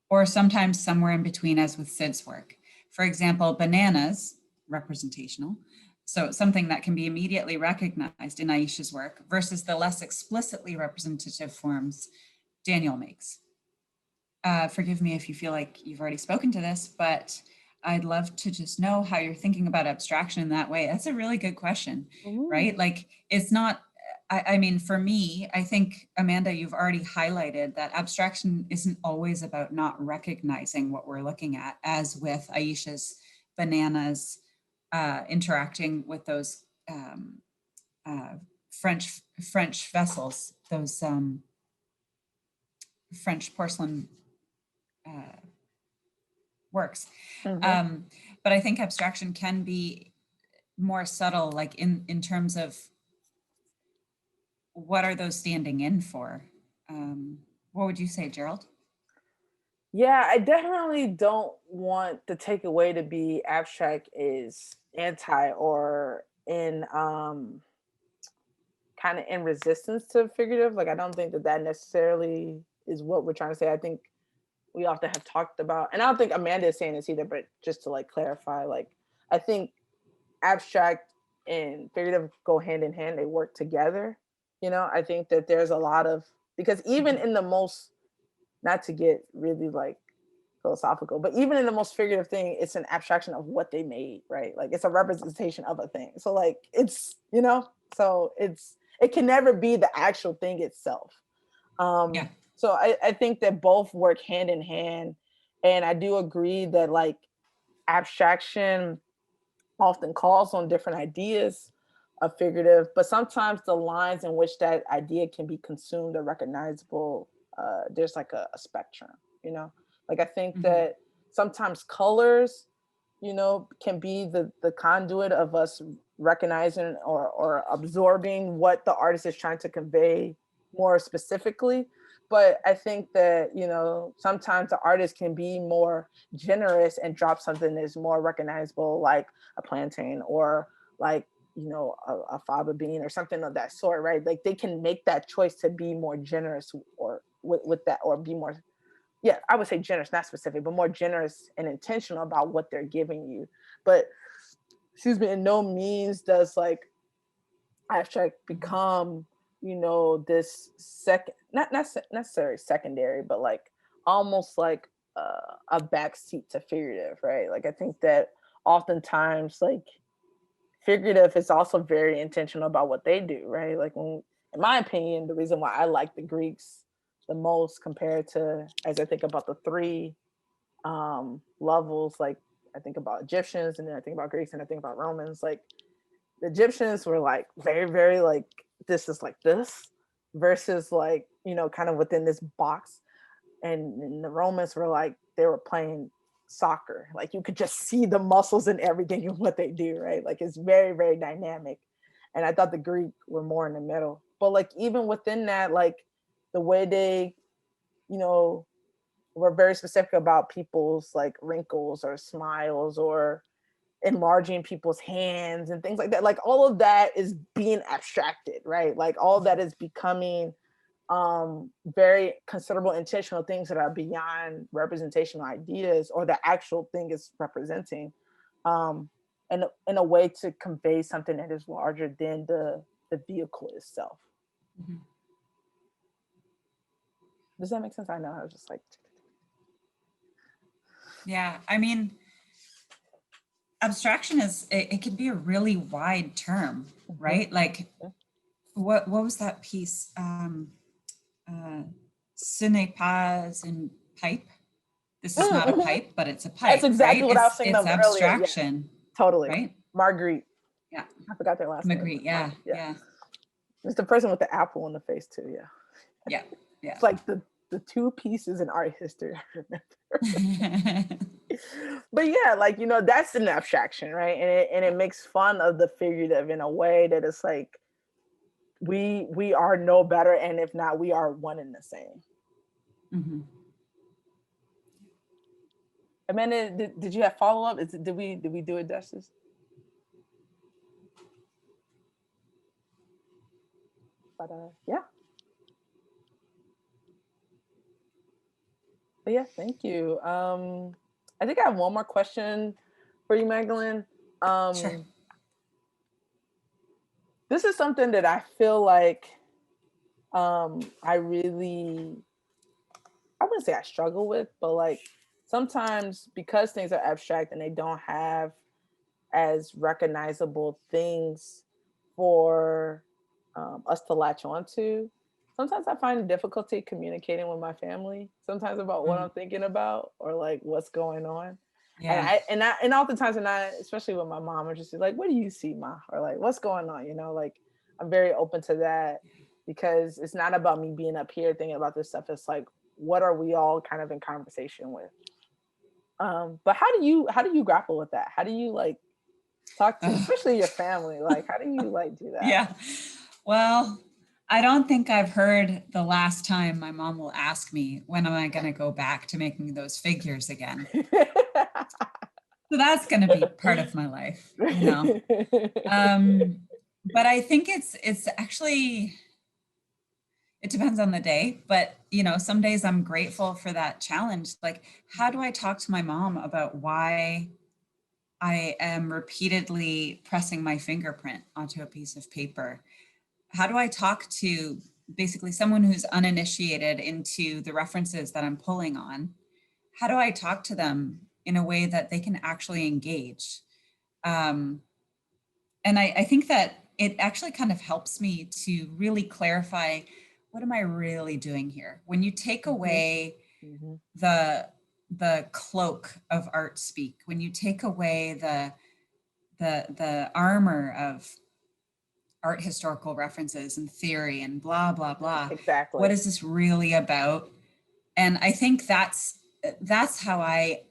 S3: or sometimes somewhere in between, as with Syd's work. For example, bananas, representational, so something that can be immediately recognized in Aisha's work versus the less explicitly representative forms Daniel makes. Forgive me if you feel like you've already spoken to this, but I'd love to just know how you're thinking about abstraction in that way. That's a really good question, right? Like, it's not, I mean, for me, I think, Amanda, you've already highlighted that abstraction isn't always about not recognizing what we're looking at, as with Aisha's bananas, interacting with those French vessels, those French porcelain works. But I think abstraction can be more subtle, like in terms of what are those standing in for? What would you say, Gerald?
S2: Yeah, I definitely don't want the takeaway to be abstract is anti or in kind of in resistance to figurative. Like, I don't think that necessarily is what we're trying to say. I think we often have talked about, and I don't think Amanda is saying this either, but just to like clarify, like, I think abstract and figurative go hand in hand. They work together. I think that there's a lot of, because even in the most, not to get really like philosophical, but even in the most figurative thing, it's an abstraction of what they made, right? Like, it's a representation of a thing. So like, it's, so it can never be the actual thing itself. So I think that both work hand in hand. And I do agree that like abstraction often calls on different ideas of figurative, but sometimes the lines in which that idea can be consumed or recognizable, there's like a spectrum, like I think that sometimes colors, can be the conduit of us recognizing or absorbing what the artist is trying to convey more specifically. But I think that, sometimes the artist can be more generous and drop something that's more recognizable, like a plantain or like, a fava bean or something of that sort, right? Like, they can make that choice to be more generous or with that, or be more, I would say generous, not specific, but more generous and intentional about what they're giving you. But, excuse me, in no means does like abstract become, this not necessarily secondary, but like almost like a backseat to figurative, right? Like, I think that oftentimes like figurative is also very intentional about what they do, right? Like, in my opinion, the reason why I like the Greeks the most compared to, as I think about the three levels, like I think about Egyptians, and then I think about Greeks, and I think about Romans. Like, the Egyptians were like very, very like, this is like this, versus like, kind of within this box. And the Romans were like, they were playing soccer. Like, you could just see the muscles and everything in what they do, right? Like, it's very, very dynamic. And I thought the Greek were more in the middle. But like, even within that, like the way they, you know, we're very specific about people's like wrinkles or smiles or enlarging people's hands and things like that. Like all of that is being abstracted, right? Like all of that is becoming very considerable intentional things that are beyond representational ideas or the actual thing is representing, and in a way to convey something that is larger than the vehicle itself.
S3: Mhm.
S2: Does that make sense? I know I was just like,
S3: Yeah, I mean, abstraction is, it can be a really wide term, right? Like, what was that piece? Ce n'est pas une pipe. This is not a pipe, but it's a pipe.
S2: That's exactly
S3: right?
S2: what I was thinking
S3: it's
S2: of earlier. Yeah,
S3: abstraction.
S2: totally.
S3: Right?
S2: Marguerite.
S3: Yeah.
S2: I forgot their last name.
S3: Magritte, yeah.
S2: It's the person with the apple in the face too, yeah.
S3: Yeah.
S2: It's like the two pieces in art history I remember. But yeah, like, you know, that's an abstraction, right? And it makes fun of the figurative in a way that it's like we are no better, and if not, we are one and the same.
S3: Mm-hmm.
S2: Amanda, did you have follow up? Did we do it justice? But yeah. But yeah, thank you. I think I have one more question for you, Magdalene.
S3: Sure.
S2: This is something that I feel like I wouldn't say I struggle with, but like sometimes because things are abstract and they don't have as recognizable things for us to latch onto, sometimes I find difficulty communicating with my family sometimes about what I'm thinking about or like what's going on. Yeah. And oftentimes, especially with my mom, I'm just like, what do you see, Ma? Or like, what's going on? You know, like I'm very open to that because it's not about me being up here thinking about this stuff. It's like, what are we all kind of in conversation with? But how do you grapple with that? How do you like talk to, especially your family? Like, how do you like do that?
S3: Yeah. Well, I don't think I've heard the last time my mom will ask me, when am I going to go back to making those figures again? So that's going to be part of my life, you know. But I think it's actually, it depends on the day, but you know, some days I'm grateful for that challenge. Like, how do I talk to my mom about why I am repeatedly pressing my fingerprint onto a piece of paper? How do I talk to basically someone who's uninitiated into the references that I'm pulling on? How do I talk to them in a way that they can actually engage? And I think that it actually kind of helps me to really clarify, what am I really doing here? When you take away the cloak of art speak, when you take away the armor of art historical references and theory and blah, blah, blah.
S2: Exactly.
S3: What is this really about? And I think that's how I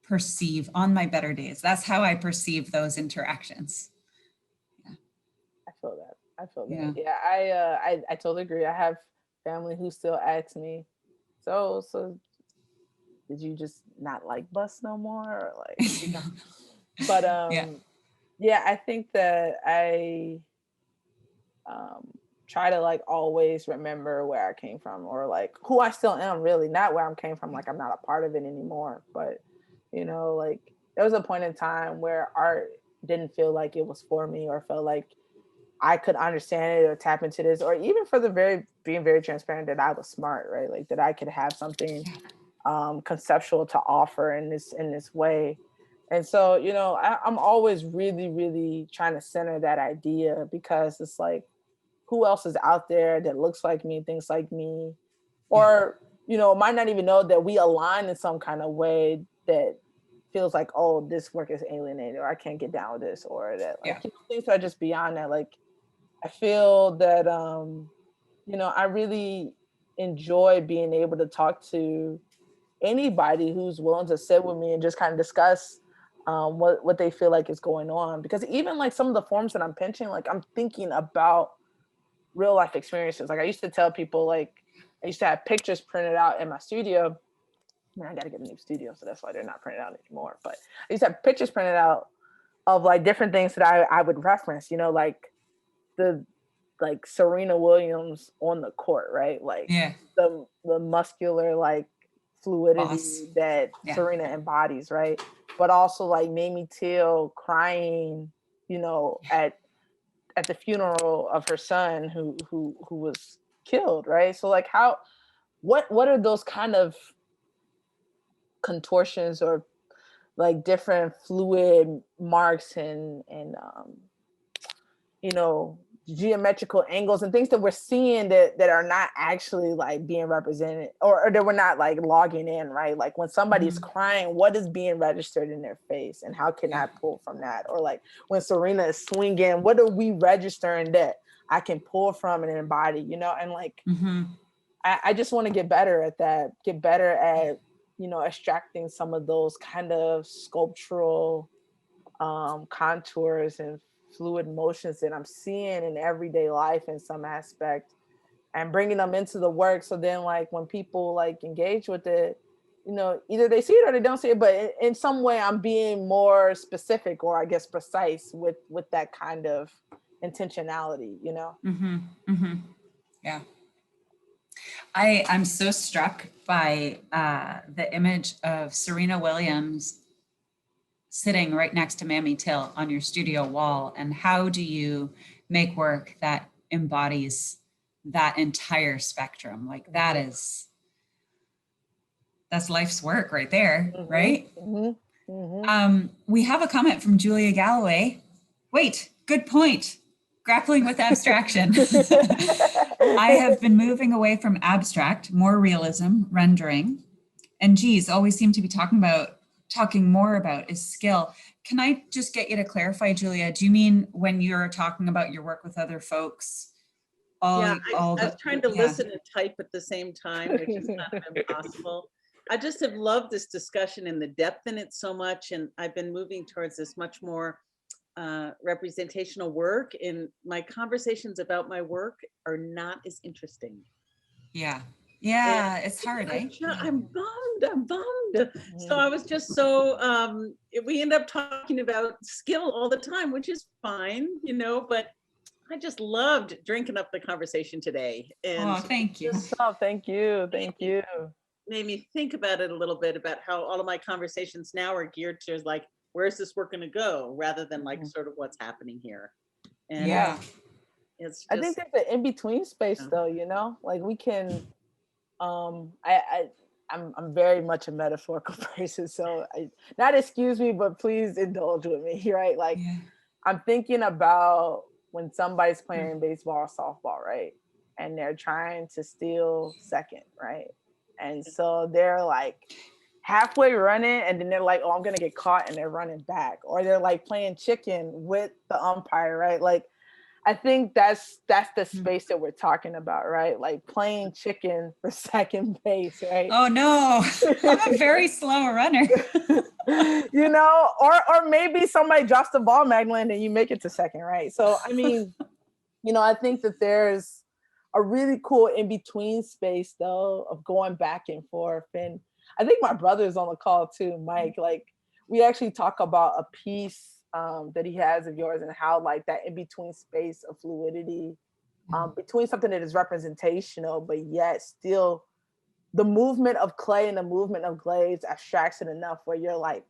S3: perceive on my better days. That's how I perceive those interactions. Yeah.
S2: I feel that. Yeah, I totally agree. I have family who still ask me, so did you just not like bus no more? Or like, you know? But yeah, I think that I try to like always remember where I came from or like who I still am, really, not where I came from. Like I'm not a part of it anymore, but you know, like there was a point in time where art didn't feel like it was for me or felt like I could understand it or tap into this, or even for being very transparent that I was smart, right? Like that I could have something conceptual to offer in this way. And so, you know, I'm always really, really trying to center that idea because it's like, who else is out there that looks like me, thinks like me, or, you know, might not even know that we align in some kind of way that feels like, oh, this work is alienated, or I can't get down with this, or that like you know, things are just beyond that. Like, I feel that, you know, I really enjoy being able to talk to anybody who's willing to sit with me and just kind of discuss what they feel like is going on. Because even like some of the forms that I'm pinching, like I'm thinking about real life experiences. Like I used to tell people, like, I used to have pictures printed out in my studio. I mean, I got to get a new studio, so that's why they're not printed out anymore. But I used to have pictures printed out of like different things that I would reference, you know, like Serena Williams on the court, right? Like the muscular like fluidity that Serena embodies, right? But also like Mamie Till crying, you know, at the funeral of her son who was killed, right? So like what are those kind of contortions or like different fluid marks and you know, geometrical angles and things that we're seeing that are not actually like being represented or that we're not like logging in, right? Like when somebody's crying, what is being registered in their face and how can I pull from that? Or like when Serena is swinging, what are we registering that I can pull from and embody, you know? And like, I just want to get better at that, get better at, you know, extracting some of those kind of sculptural contours and fluid motions that I'm seeing in everyday life in some aspect and bringing them into the work. So then like when people like engage with it, you know, either they see it or they don't see it, but in some way I'm being more specific or I guess precise with that kind of intentionality, you know?
S3: Yeah. I'm so struck by the image of Serena Williams sitting right next to Mamie Till on your studio wall. And how do you make work that embodies that entire spectrum? Like that's life's work right there, right? We have a comment from Julia Galloway. Wait, good point. Grappling with abstraction. I have been moving away from abstract, more realism, rendering. And geez, all we seem to be talking more about is skill. Can I just get you to clarify, Julia? Do you mean when you're talking about your work with other folks?
S5: I was trying to listen and type at the same time, which is kind of impossible. I just have loved this discussion and the depth in it so much. And I've been moving towards this much more representational work. And my conversations about my work are not as interesting.
S3: Yeah, it's hard, eh?
S5: I'm bummed. So I was just so, we end up talking about skill all the time, which is fine, you know, but I just loved drinking up the conversation today. And
S3: thank you.
S2: Thank you.
S5: Made me think about it a little bit about how all of my conversations now are geared to like, where's this work going to go rather than like sort of what's happening here. And it's just,
S2: I think there's an in-between space though, you know, like we can, I'm very much a metaphorical person, so not excuse me, but please indulge with me, right? Like I'm thinking about when somebody's playing baseball or softball, right? And they're trying to steal second, right? And so they're like halfway running and then they're like, oh, I'm gonna get caught, and they're running back. Or they're like playing chicken with the umpire, right? Like I think that's the space that we're talking about, right? Like playing chicken for second base, right?
S3: Oh no, I'm a very slow runner.
S2: You know, or maybe somebody drops the ball, Magdalene, and you make it to second, right? So I mean, you know, I think that there's a really cool in-between space though of going back and forth. And I think my brother's on the call too, Mike. Like we actually talk about a piece that he has of yours and how like that in-between space of fluidity between something that is representational, but yet still the movement of clay and the movement of glaze abstracts it enough where you're like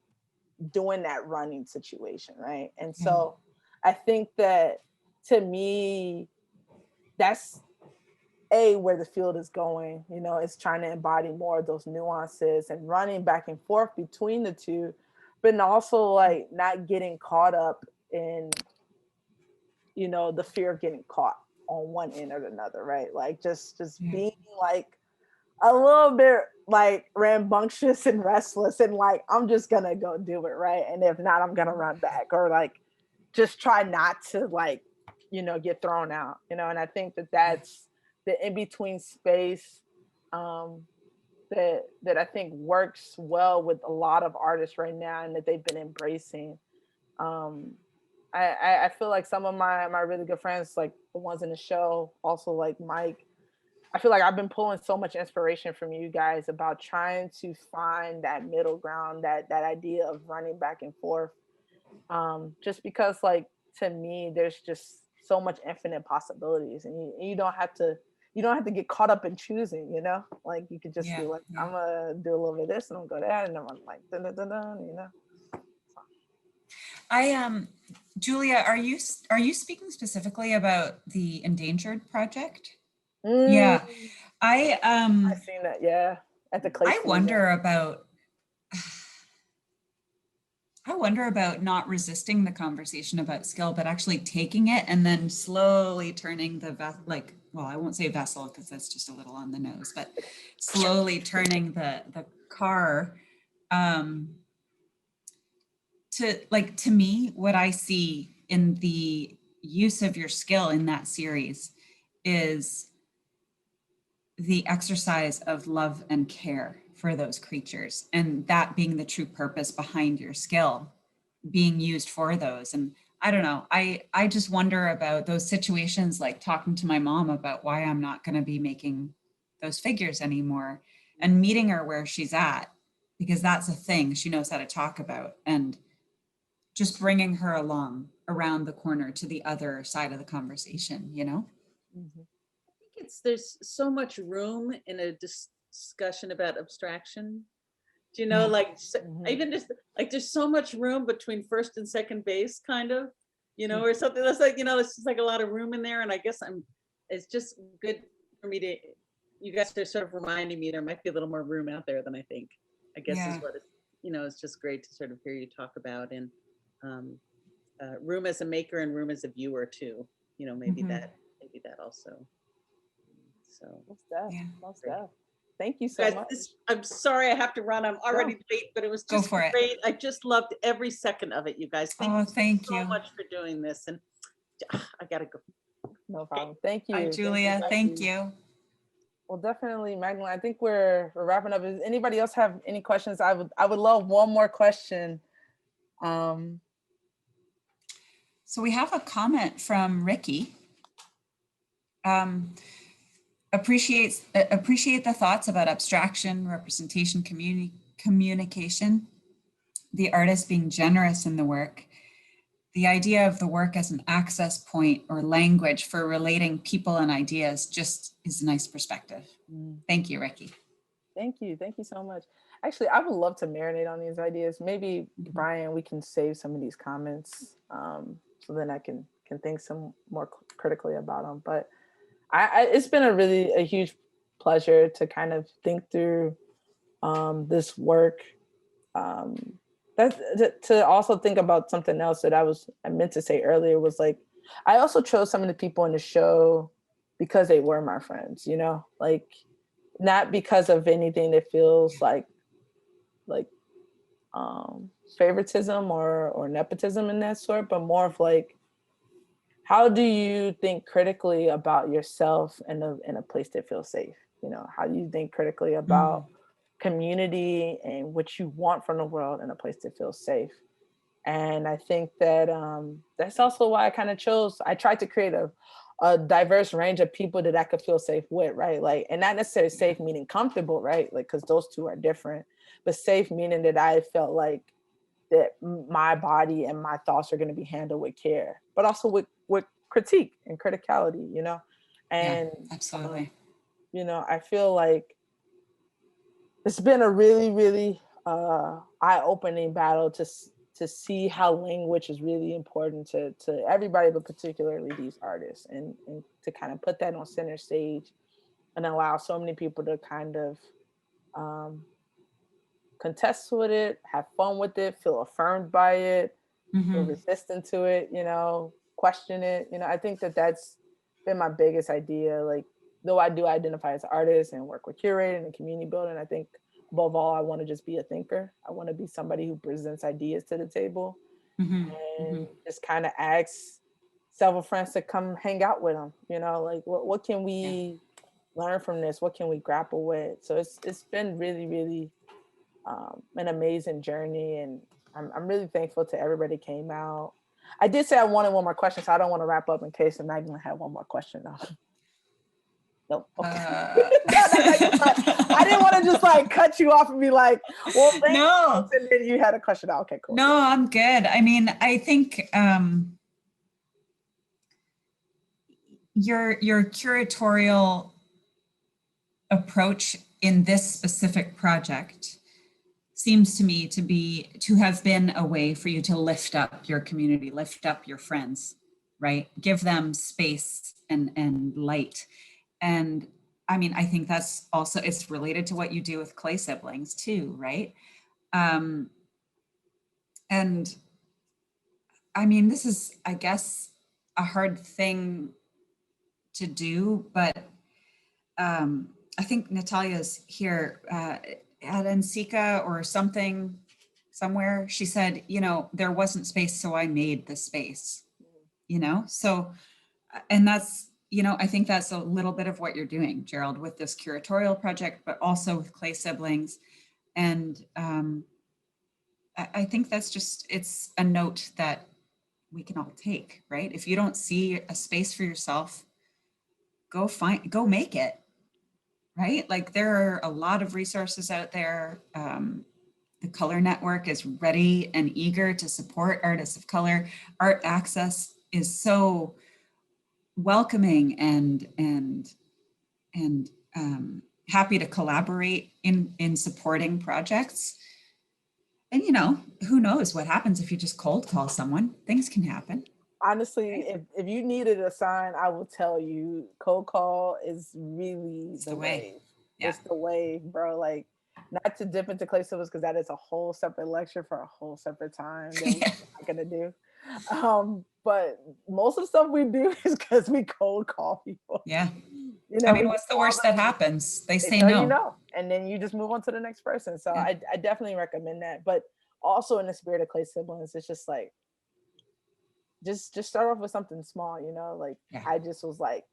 S2: doing that running situation, right? And so I think that to me, that's where the field is going. You know, it's trying to embody more of those nuances and running back and forth between the two, but also like not getting caught up in, you know, the fear of getting caught on one end or another, right? Like just being like a little bit like rambunctious and restless and like, I'm just gonna go do it, right? And if not, I'm gonna run back, or like just try not to like, you know, get thrown out, you know? And I think that that's the in-between space that I think works well with a lot of artists right now and that they've been embracing. I feel like some of my really good friends, like the ones in the show, also like Mike, I feel like I've been pulling so much inspiration from you guys about trying to find that middle ground, that idea of running back and forth. Just because, like, to me, there's just so much infinite possibilities, and you don't have to get caught up in choosing, you know, like you could just be like, I'm gonna do a little bit of this and I'm gonna go that, and I'm like, dun, dun, dun, dun, you know.
S3: Julia, are you speaking specifically about the endangered project?
S2: Mm.
S3: Yeah,
S2: I've seen that. Yeah, at the Clay.
S3: I wonder about not resisting the conversation about skill, but actually taking it and then slowly turning well, I won't say vessel because that's just a little on the nose, but slowly turning the car to me, what I see in the use of your skill in that series is the exercise of love and care for those creatures, and that being the true purpose behind your skill being used for those. And I don't know, I just wonder about those situations, like talking to my mom about why I'm not going to be making those figures anymore, and meeting her where she's at, because that's a thing she knows how to talk about, and just bringing her along around the corner to the other side of the conversation, you know?
S2: Mm-hmm.
S5: I think there's so much room in a discussion about abstraction. Do you know, like, even just like, there's so much room between first and second base, kind of, you know, or something that's like, you know, it's just like a lot of room in there. And I guess it's just good for me to, you guys are sort of reminding me there might be a little more room out there than I think, I guess is what you know, it's just great to sort of hear you talk about, and room as a maker and room as a viewer too, you know, maybe that also. So
S2: most stuff. Thank you so much.
S5: I'm sorry I have to run. I'm already late, but it was just great. I just loved every second of it, you guys. Thank you so much for doing this. And I gotta go.
S2: No problem. Thank you.
S3: Bye, Julia. Thank you.
S2: Well, definitely, Magdalene. I think we're wrapping up. Does anybody else have any questions? I would love one more question.
S3: So we have a comment from Ricky. Appreciate the thoughts about abstraction, representation, communication, the artist being generous in the work, the idea of the work as an access point or language for relating people and ideas just is a nice perspective. Thank you, Ricky.
S2: Thank you so much. Actually, I would love to marinate on these ideas. Maybe, Brian, we can save some of these comments so then I can think some more critically about them. But it's been a huge pleasure to kind of think through this work. To also think about something else that I meant to say earlier was, like, I also chose some of the people in the show because they were my friends, you know, like, not because of anything that feels like favoritism or nepotism in that sort, but more of like, how do you think critically about yourself in a place that feels safe? You know, how do you think critically about community and what you want from the world in a place that feels safe? And I think that that's also why I tried to create a diverse range of people that I could feel safe with, right? Like, and not necessarily safe meaning comfortable, right? Like, because those two are different, but safe meaning that I felt like that my body and my thoughts are going to be handled with care, but also with critique and criticality, you know? And
S3: absolutely.
S2: You know, I feel like it's been a really, really eye-opening battle to see how language is really important to everybody, but particularly these artists, and to kind of put that on center stage and allow so many people to kind of contest with it, have fun with it, feel affirmed by it, feel resistant to it, you know, question it. You know, I think that's been my biggest idea. Like, though I do identify as an artist and work with curating and community building, I think above all, I want to just be a thinker. I want to be somebody who presents ideas to the table and just kind of asks several friends to come hang out with them. You know, like, what can we learn from this? What can we grapple with? So it's been really, really an amazing journey, and I'm really thankful to everybody who came out. I did say I wanted one more question, so I don't want to wrap up in case Magdalene had one more question though. No. Okay. I didn't want to just like cut you off and be like, well,
S3: no.
S2: And then you had a question. Okay, cool.
S3: No, I'm good. I mean, I think your curatorial approach in this specific project seems to me to have been a way for you to lift up your community, lift up your friends, right? Give them space and light. And I mean, I think that's also, it's related to what you do with clay siblings too, right? And I mean, this is, I guess, a hard thing to do, but I think Natalia's here at NSICA or something, somewhere, she said, you know, there wasn't space, so I made the space, you know? So, and that's, you know, I think that's a little bit of what you're doing, Gerald, with this curatorial project, but also with clay siblings. And I think that's just, it's a note that we can all take, right? If you don't see a space for yourself, go make it, right? Like there are a lot of resources out there. The Color Network is ready and eager to support artists of color. Art Access is so welcoming and happy to collaborate in supporting projects. And you know, who knows what happens if you just cold call someone? Things can happen.
S2: Honestly, if you needed a sign, I will tell you, cold call is really the wave. Yeah. It's the wave, bro. Like, not to dip into clay siblings because that is a whole separate lecture for a whole separate time that we're not gonna do. But most of the stuff we do is because we cold call people.
S3: Yeah.
S2: You know,
S3: I mean, what's the worst that happens? They say no.
S2: You know, and then you just move on to the next person. So yeah. I definitely recommend that. But also in the spirit of clay siblings, it's just like, just start off with something small, you know, like yeah. I just was like,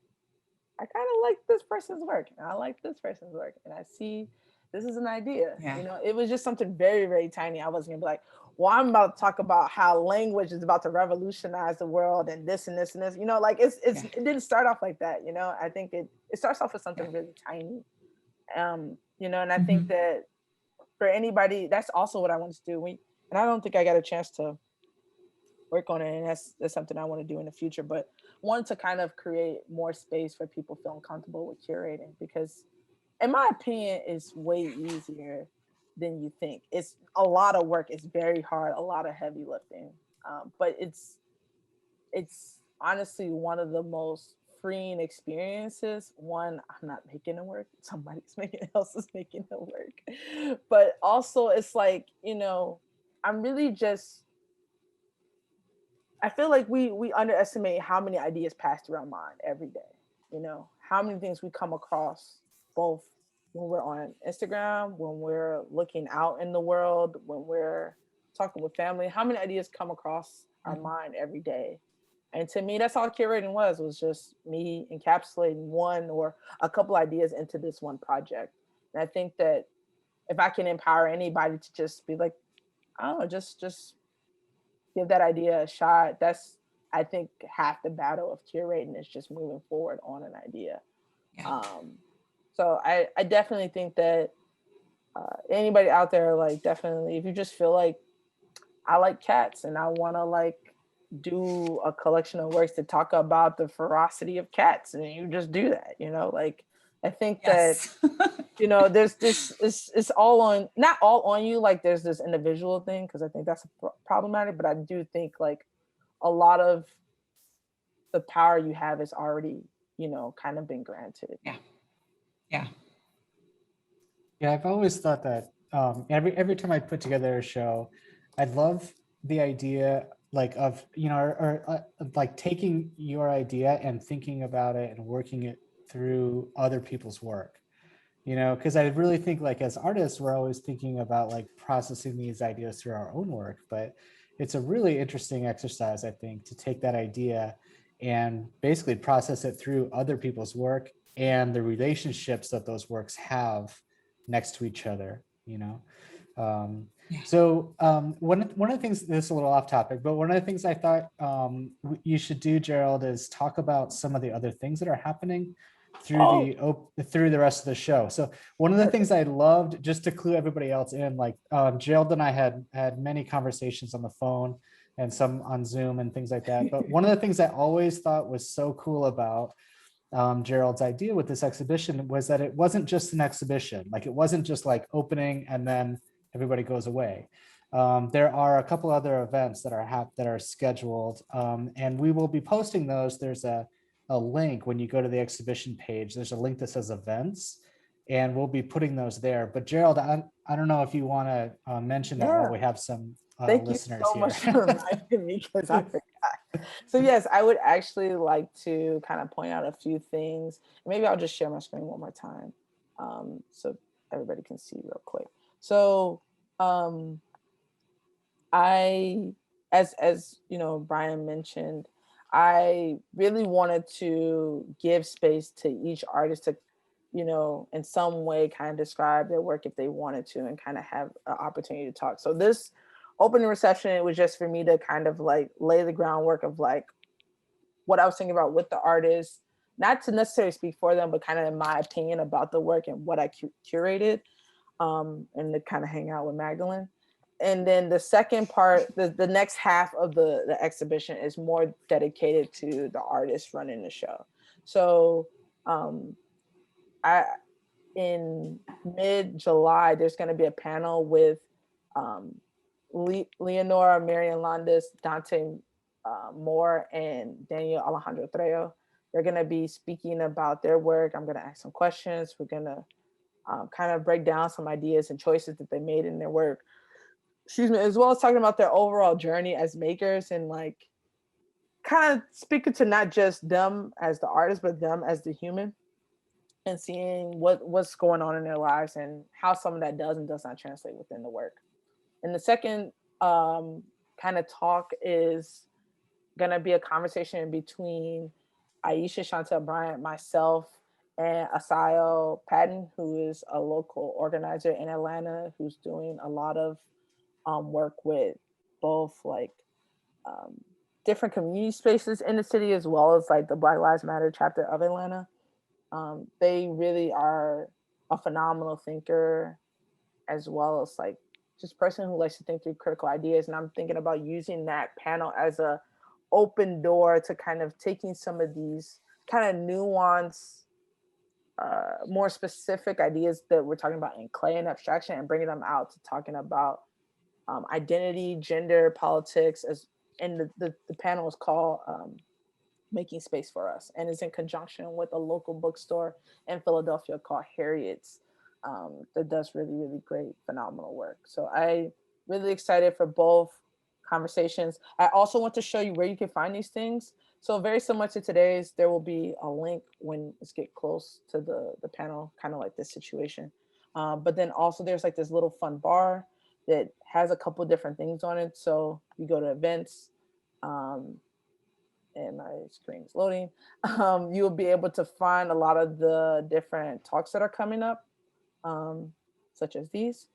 S2: I kind of like this person's work and I like this person's work and I see this is an idea. Yeah. You know, it was just something very, very tiny. I wasn't gonna be like, well, I'm about to talk about how language is about to revolutionize the world and this and this and this, you know, like it's yeah. It didn't start off like that, you know. I think it starts off with something really tiny. You know, and I think that for anybody, that's also what I want to do. And I don't think I got a chance to work on it, and that's something I want to do in the future, but want to kind of create more space for people feeling comfortable with curating, because in my opinion it's way easier than you think. It's a lot of work, it's very hard, a lot of heavy lifting, but it's honestly one of the most freeing experiences. One, I'm not making it work, somebody else is making it work, but also it's like, you know, I'm really just, I feel like we underestimate how many ideas pass through our mind every day. You know, how many things we come across, both when we're on Instagram, when we're looking out in the world, when we're talking with family, how many ideas come across our mind every day. And to me, that's all curating was just me encapsulating one or a couple ideas into this one project. And I think that if I can empower anybody to just be like, I don't know, just give that idea a shot. That's, I think, half the battle of curating is just moving forward on an idea. Yeah. So I definitely think that anybody out there, like, definitely, if you just feel like, I like cats and I want to like do a collection of works to talk about the ferocity of cats, and you just do that, you know, like, I think that, you know, there's this, it's all on, not all on you, like there's this individual thing, because I think that's problematic, but I do think like a lot of the power you have is already, you know, kind of been granted.
S3: Yeah. Yeah.
S1: Yeah, I've always thought that every time I put together a show, I'd love the idea like of, you know, or like taking your idea and thinking about it and working it through other people's work, you know, because I really think like as artists, we're always thinking about like processing these ideas through our own work, but it's a really interesting exercise, I think, to take that idea and basically process it through other people's work and the relationships that those works have next to each other, you know. So one of the things, this is a little off topic, but one of the things I thought you should do, Gerald, is talk about some of the other things that are happening through the rest of the show. So one of the things I loved, just to clue everybody else in, like Gerald and I had many conversations on the phone and some on Zoom and things like that. But one of the things I always thought was so cool about Gerald's idea with this exhibition was that it wasn't just an exhibition. Like it wasn't just like opening and then everybody goes away. There are a couple other events that are scheduled, and we will be posting those. There's a link when you go to the exhibition page. There's a link that says events, and we'll be putting those there. But Gerald, I don't know if you want to mention that while we have some listeners
S2: Thank you so much for reminding me, because I forgot. So yes, I would actually like to kind of point out a few things. Maybe I'll just share my screen one more time, so everybody can see real quick. So as you know, Brian mentioned, I really wanted to give space to each artist to, you know, in some way kind of describe their work if they wanted to, and kind of have an opportunity to talk. So this opening reception, it was just for me to kind of like lay the groundwork of like what I was thinking about with the artists, not to necessarily speak for them, but kind of in my opinion about the work and what I curated, and to kind of hang out with Magdalene. And then the second part, the next half of the exhibition is more dedicated to the artists running the show. So in mid-July, there's going to be a panel with Leonor Marion-Landais, Donte Moore, and Daniel Alejandro Trejo. They're going to be speaking about their work. I'm going to ask some questions. We're going to kind of break down some ideas and choices that they made in their work. Excuse me, as well as talking about their overall journey as makers, and like kind of speaking to not just them as the artist, but them as the human, and seeing what's going on in their lives and how some of that does and does not translate within the work. And the second kind of talk is going to be a conversation between Aisha Chantal Bryant, myself, and Aisha Patton, who is a local organizer in Atlanta, who's doing a lot of work with both like different community spaces in the city, as well as like the Black Lives Matter chapter of Atlanta. They really are a phenomenal thinker, as well as like just person who likes to think through critical ideas. And I'm thinking about using that panel as a open door to kind of taking some of these kind of nuanced, more specific ideas that we're talking about in clay and abstraction, and bringing them out to talking about identity, gender, politics, and the panel is called Making Space for Us, and is in conjunction with a local bookstore in Philadelphia called Harriet's, that does really, really great, phenomenal work. So I really excited for both conversations. I also want to show you where you can find these things. So very similar to today's, there will be a link when it's get close to the panel, kind of like this situation. But then also there's like this little fun bar that has a couple different things on it. So you go to events, and my screen is loading. You'll be able to find a lot of the different talks that are coming up, such as these,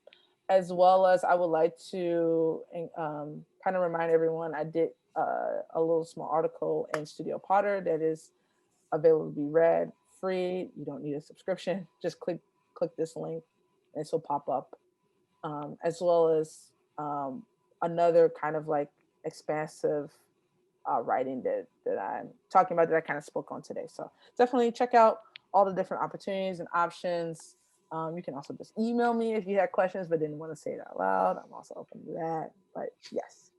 S2: as well as I would like to kind of remind everyone, I did a little small article in Studio Potter that is available to be read free. You don't need a subscription. Just click this link and this will pop up. As well as another kind of like expansive writing that I'm talking about that I kind of spoke on today. So definitely check out all the different opportunities and options. You can also just email me if you had questions but didn't want to say it out loud. I'm also open to that, but yes.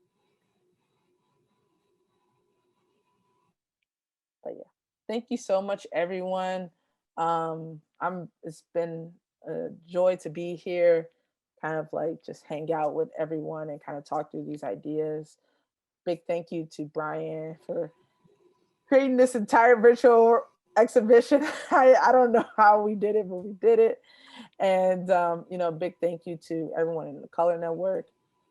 S2: But yeah, thank you so much, everyone. It's been a joy to be here, kind of like just hang out with everyone and kind of talk through these ideas. Big thank you to Brian for creating this entire virtual exhibition. I don't know how we did it, but we did it. And you know, big thank you to everyone in the Color Network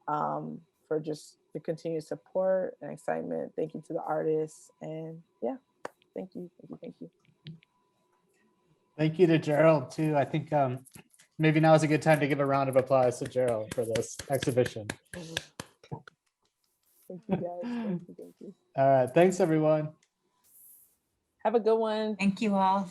S2: for just the continued support and excitement. Thank you to the artists, and yeah, thank you.
S1: Thank you to Gerald too. I think maybe now is a good time to give a round of applause to Gerald for this exhibition.
S2: Thank you guys. Thank you.
S1: All right, thanks everyone.
S2: Have a good one.
S3: Thank you all.